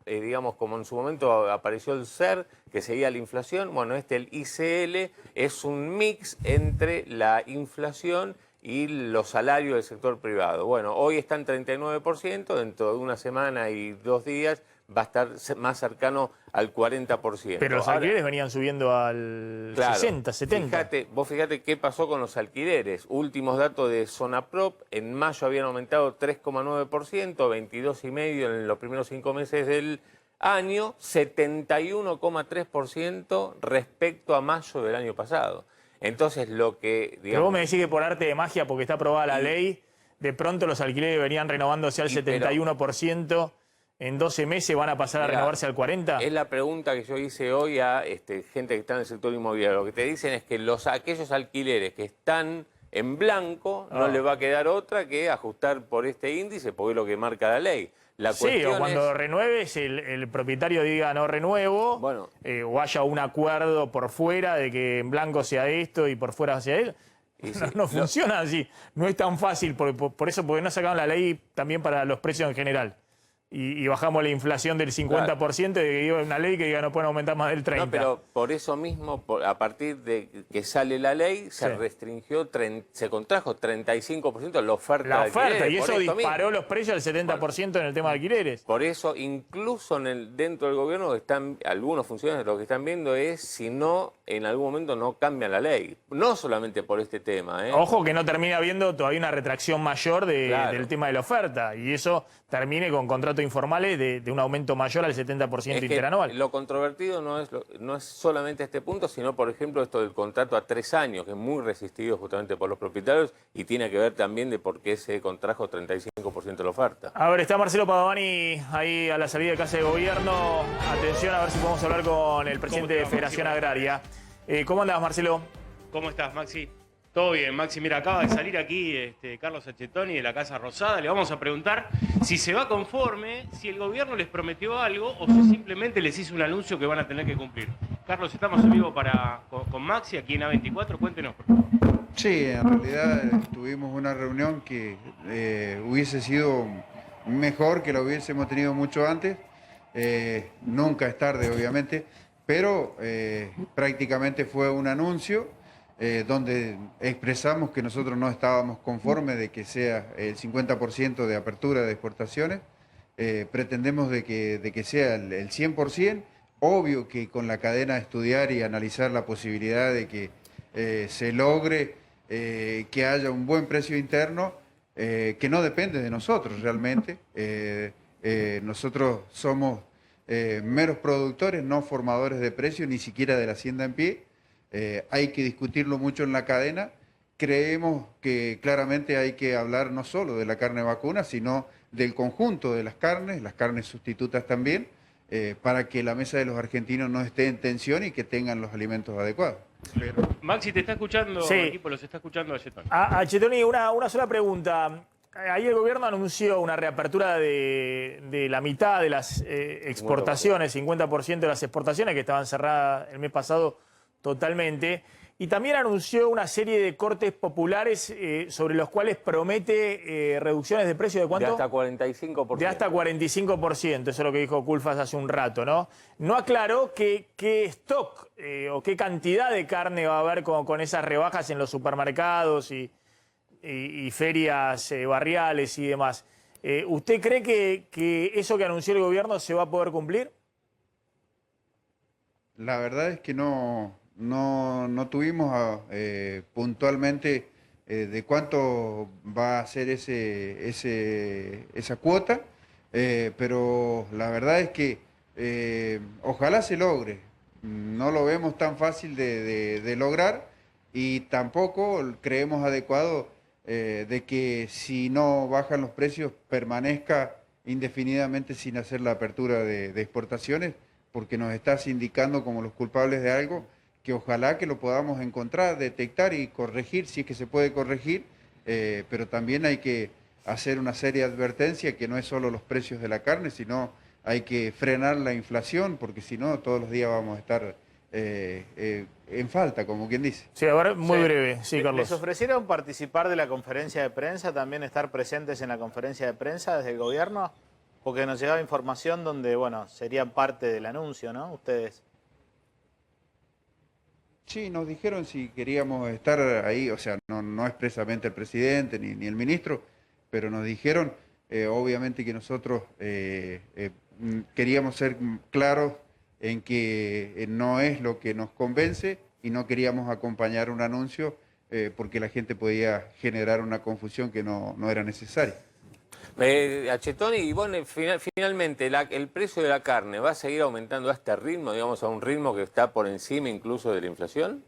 Digamos, como en su momento apareció el CER, que seguía la inflación. Bueno, el ICL es un mix entre la inflación y los salarios del sector privado. Bueno, hoy está en 39%, dentro de una semana y 2 días va a estar más cercano al 40%. Pero los alquileres venían subiendo al 60, 70. Vos fíjate qué pasó con los alquileres. Últimos datos de Zonaprop, en mayo habían aumentado 3,9%, 22,5% en los primeros 5 meses del año, 71,3% respecto a mayo del año pasado. Entonces lo que... Digamos, pero vos me decís que por arte de magia, porque está aprobada la ley, de pronto los alquileres venían renovándose al 71%, en 12 meses van a pasar a renovarse al 40%. Es la pregunta que yo hice hoy a gente que está en el sector inmobiliario. Lo que te dicen es que aquellos alquileres que están en blanco no les va a quedar otra que ajustar por este índice, porque es lo que marca la ley. Sí, o cuando renueves, el propietario diga no renuevo, bueno, o haya un acuerdo por fuera de que en blanco sea esto y por fuera sea él. No funciona así, no es tan fácil, por eso, porque no sacaron la ley también para los precios en general. y bajamos la inflación del 50%, de que iba una ley que diga no pueden aumentar más del 30%. No, pero por eso mismo, a partir de que sale la ley, se restringió, se contrajo 35% la oferta. La oferta, de y eso disparó los precios al 70% en el tema de alquileres. Por eso, incluso dentro del gobierno, algunos funcionarios lo que están viendo es si no, en algún momento no cambian la ley. No solamente por este tema. Ojo que no termina habiendo todavía una retracción mayor del tema de la oferta, y eso termine con contratos informales de un aumento mayor al 70% interanual. Lo controvertido no es solamente este punto, sino, por ejemplo, esto del contrato a 3 años, que es muy resistido justamente por los propietarios y tiene que ver también de por qué se contrajo 35% de la oferta. A ver, está Marcelo Padovani ahí a la salida de Casa de Gobierno. Atención, a ver si podemos hablar con el presidente de Federación Agraria. ¿Cómo andás, Marcelo? ¿Cómo estás, Maxi? Todo bien, Maxi. Mira, acaba de salir aquí Carlos Achetoni de la Casa Rosada. Le vamos a preguntar si se va conforme, si el gobierno les prometió algo o si simplemente les hizo un anuncio que van a tener que cumplir. Carlos, estamos en vivo con Maxi aquí en A24. Cuéntenos, por favor. Sí, en realidad tuvimos una reunión que hubiese sido mejor que la hubiésemos tenido mucho antes. Nunca es tarde, obviamente, pero prácticamente fue un anuncio donde expresamos que nosotros no estábamos conformes de que sea el 50% de apertura de exportaciones. Pretendemos de que sea el 100%. Obvio que con la cadena estudiar y analizar la posibilidad de que se logre que haya un buen precio interno, que no depende de nosotros realmente. Nosotros somos meros productores, no formadores de precios, ni siquiera de la hacienda en pie. Hay que discutirlo mucho en la cadena. Creemos que claramente hay que hablar no solo de la carne vacuna, sino del conjunto de las carnes sustitutas también, para que la mesa de los argentinos no esté en tensión y que tengan los alimentos adecuados. Maxi, te está escuchando, sí. El equipo los está escuchando a Achetoni. Achetoni, una sola pregunta. Ahí el gobierno anunció una reapertura de la mitad de las exportaciones, 50% de las exportaciones que estaban cerradas el mes pasado totalmente. Y también anunció una serie de cortes populares sobre los cuales promete reducciones de precio de ¿cuánto? De hasta 45%. De hasta 45%, eso es lo que dijo Culfas hace un rato, ¿no? No aclaró qué stock o qué cantidad de carne va a haber con esas rebajas en los supermercados y ferias barriales y demás. ¿Usted cree que eso que anunció el gobierno se va a poder cumplir? La verdad es que no tuvimos puntualmente de cuánto va a ser esa cuota, pero la verdad es que ojalá se logre. No lo vemos tan fácil de lograr y tampoco creemos adecuado de que si no bajan los precios permanezca indefinidamente sin hacer la apertura de exportaciones, porque nos estás indicando como los culpables de algo que ojalá que lo podamos encontrar, detectar y corregir, si es que se puede corregir, pero también hay que hacer una seria advertencia que no es solo los precios de la carne, sino hay que frenar la inflación, porque si no todos los días vamos a estar en falta, como quien dice. Sí, ahora muy breve. Sí, Carlos. ¿Les ofrecieron participar de la conferencia de prensa, también estar presentes en la conferencia de prensa desde el gobierno? Porque nos llegaba información donde, bueno, serían parte del anuncio, ¿no? Ustedes. Sí, nos dijeron si queríamos estar ahí, o sea, no expresamente el presidente ni el ministro, pero nos dijeron, obviamente, que nosotros queríamos ser claros en que no es lo que nos convence y no queríamos acompañar un anuncio porque la gente podía generar una confusión que no era necesaria. Achetoni, y bueno, finalmente, el precio de la carne va a seguir aumentando a este ritmo, digamos, a un ritmo que está por encima incluso de la inflación.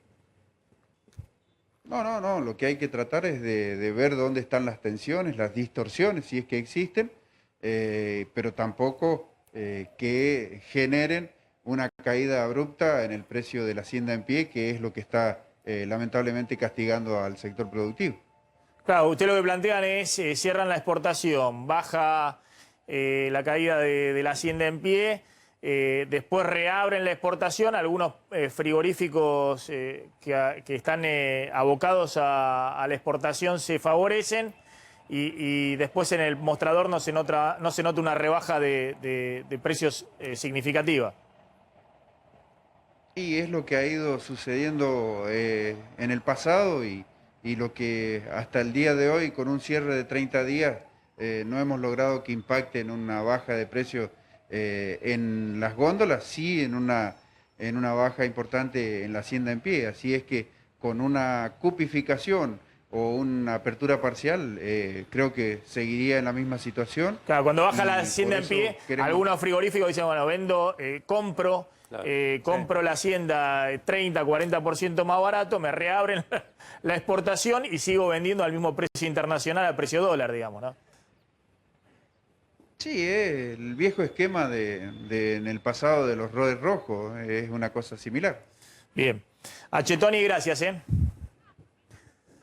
No, lo que hay que tratar es de ver dónde están las tensiones, las distorsiones, si es que existen, pero tampoco que generen una caída abrupta en el precio de la hacienda en pie, que es lo que está lamentablemente castigando al sector productivo. Claro, usted lo que plantean es, cierran la exportación, baja la caída de la hacienda en pie, después reabren la exportación, algunos frigoríficos que están abocados a la exportación se favorecen y después en el mostrador no se nota una rebaja de precios significativa. Y es lo que ha ido sucediendo en el pasado y lo que hasta el día de hoy, con un cierre de 30 días, no hemos logrado que impacte en una baja de precios en las góndolas, sí en una baja importante en la hacienda en pie. Así es que con una cupificación o una apertura parcial, creo que seguiría en la misma situación. Claro, cuando baja la hacienda en pie, algunos frigoríficos dicen, bueno, compro la hacienda 30, 40% más barato, me reabren la exportación y sigo vendiendo al mismo precio internacional, al precio dólar, digamos, ¿no? Sí, el viejo esquema en el pasado de los rodes rojos, es una cosa similar. Bien. Achetoni, gracias,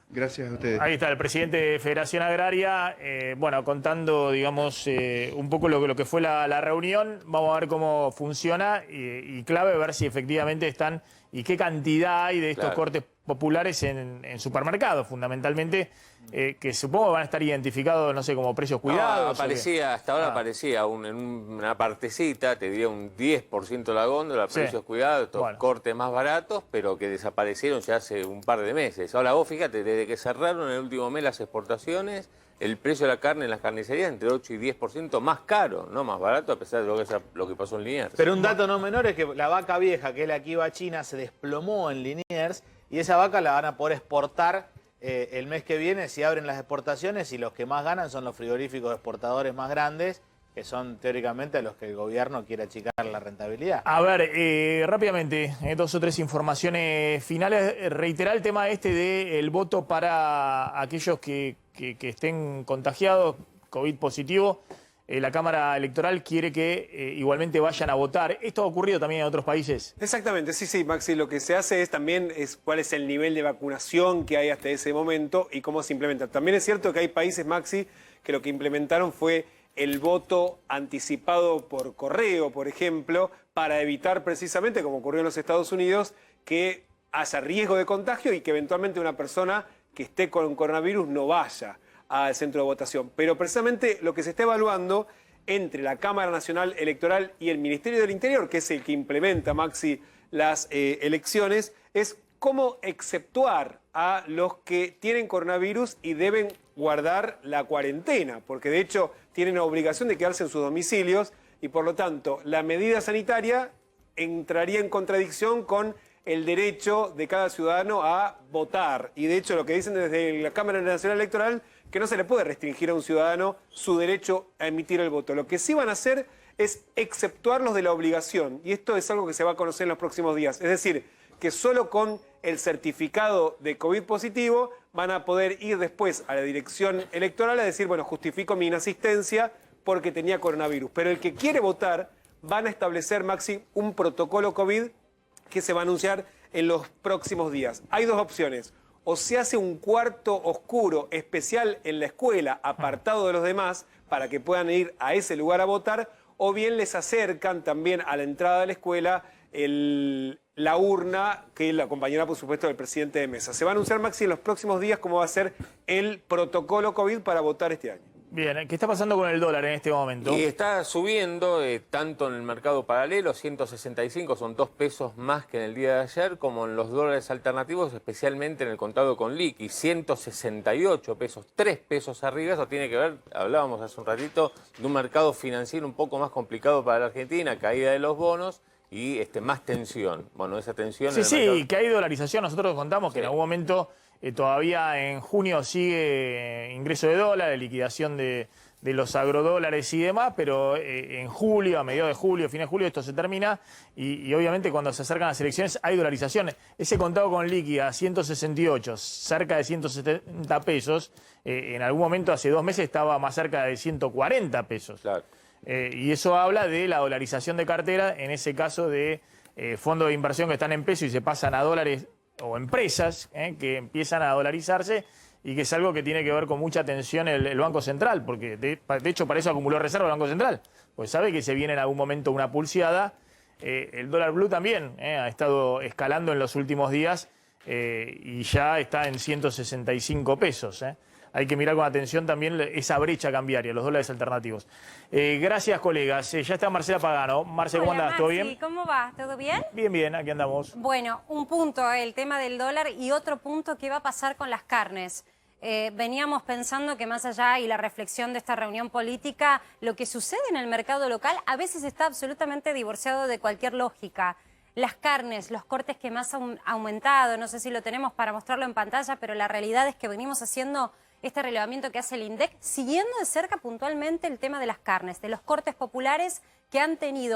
Gracias a ustedes. Ahí está el presidente de Federación Agraria, bueno, contando, digamos, un poco lo que fue la reunión. Vamos a ver cómo funciona y clave ver si efectivamente están y qué cantidad hay de estos cortes populares en supermercados, fundamentalmente, que supongo van a estar identificados, no sé, como precios cuidados. Hasta ahora aparecía en una partecita, te diría un 10% de la góndola, precios cuidados, estos cortes más baratos, pero que desaparecieron ya hace un par de meses. Ahora vos fíjate, desde que cerraron en el último mes las exportaciones, el precio de la carne en las carnicerías entre 8 y 10% más caro, no más barato, a pesar de lo que pasó en Liniers. Pero un dato no menor es que la vaca vieja, que es la que iba a China, se desplomó en Liniers y esa vaca la van a poder exportar el mes que viene si abren las exportaciones, y los que más ganan son los frigoríficos exportadores más grandes, que son teóricamente a los que el gobierno quiere achicar la rentabilidad. A ver, rápidamente, 2 o 3 informaciones finales. Reiterar el tema del voto para aquellos que estén contagiados, COVID positivo. La Cámara Electoral quiere que igualmente vayan a votar. ¿Esto ha ocurrido también en otros países? Exactamente, sí, Maxi. Lo que se hace es también cuál es el nivel de vacunación que hay hasta ese momento y cómo se implementa. También es cierto que hay países, Maxi, que lo que implementaron fue el voto anticipado por correo, por ejemplo, para evitar precisamente, como ocurrió en los Estados Unidos, que haya riesgo de contagio y que eventualmente una persona que esté con coronavirus no vaya al centro de votación. Pero precisamente lo que se está evaluando entre la Cámara Nacional Electoral y el Ministerio del Interior, que es el que implementa, Maxi, las elecciones, es cómo exceptuar a los que tienen coronavirus y deben guardar la cuarentena, porque de hecho tienen obligación de quedarse en sus domicilios y por lo tanto la medida sanitaria entraría en contradicción con el derecho de cada ciudadano a votar. Y de hecho lo que dicen desde la Cámara Nacional Electoral, que no se le puede restringir a un ciudadano su derecho a emitir el voto. Lo que sí van a hacer es exceptuarlos de la obligación, y esto es algo que se va a conocer en los próximos días. Es decir, que solo con el certificado de COVID positivo van a poder ir después a la dirección electoral a decir, bueno, justifico mi inasistencia porque tenía coronavirus. Pero el que quiere votar van a establecer, Maxi, un protocolo COVID que se va a anunciar en los próximos días. Hay 2 opciones. O se hace un cuarto oscuro especial en la escuela, apartado de los demás, para que puedan ir a ese lugar a votar, o bien les acercan también a la entrada de la escuela la urna que la acompañará, por supuesto, del presidente de mesa. Se va a anunciar, Maxi, en los próximos días cómo va a ser el protocolo COVID para votar este año. Bien, ¿qué está pasando con el dólar en este momento? Y está subiendo tanto en el mercado paralelo, 165, son 2 pesos más que en el día de ayer, como en los dólares alternativos, especialmente en el contado con liqui, 168 pesos, 3 pesos arriba. Eso tiene que ver, hablábamos hace un ratito, de un mercado financiero un poco más complicado para la Argentina, caída de los bonos y más tensión. Bueno, esa tensión... Sí, que hay dolarización. Nosotros contamos que en algún momento... todavía en junio sigue ingreso de dólares, liquidación de los agrodólares y demás, pero en julio, a mediados de julio, fines de julio, esto se termina y obviamente cuando se acercan las elecciones hay dolarización. Ese contado con liqui a 168, cerca de 170 pesos, en algún momento hace 2 meses estaba más cerca de 140 pesos. Claro. Y eso habla de la dolarización de cartera, en ese caso de fondos de inversión que están en pesos y se pasan a dólares, o empresas que empiezan a dolarizarse, y que es algo que tiene que ver con mucha atención el Banco Central, porque de hecho para eso acumuló reserva el Banco Central, pues sabe que se viene en algún momento una pulseada. El dólar blue también ha estado escalando en los últimos días y ya está en 165 pesos. hay que mirar con atención también esa brecha cambiaria, los dólares alternativos. Gracias, colegas. Ya está Marcela Pagano. Marce, ¿cómo andás? ¿Todo bien? ¿Cómo va? ¿Todo bien? Bien, bien, aquí andamos. Bueno, un punto, el tema del dólar, y otro punto, ¿qué va a pasar con las carnes? Veníamos pensando que más allá y la reflexión de esta reunión política, lo que sucede en el mercado local a veces está absolutamente divorciado de cualquier lógica. Las carnes, los cortes que más han aumentado, no sé si lo tenemos para mostrarlo en pantalla, pero la realidad es que venimos haciendo este relevamiento que hace el INDEC, siguiendo de cerca puntualmente el tema de las carnes, de los cortes populares que han tenido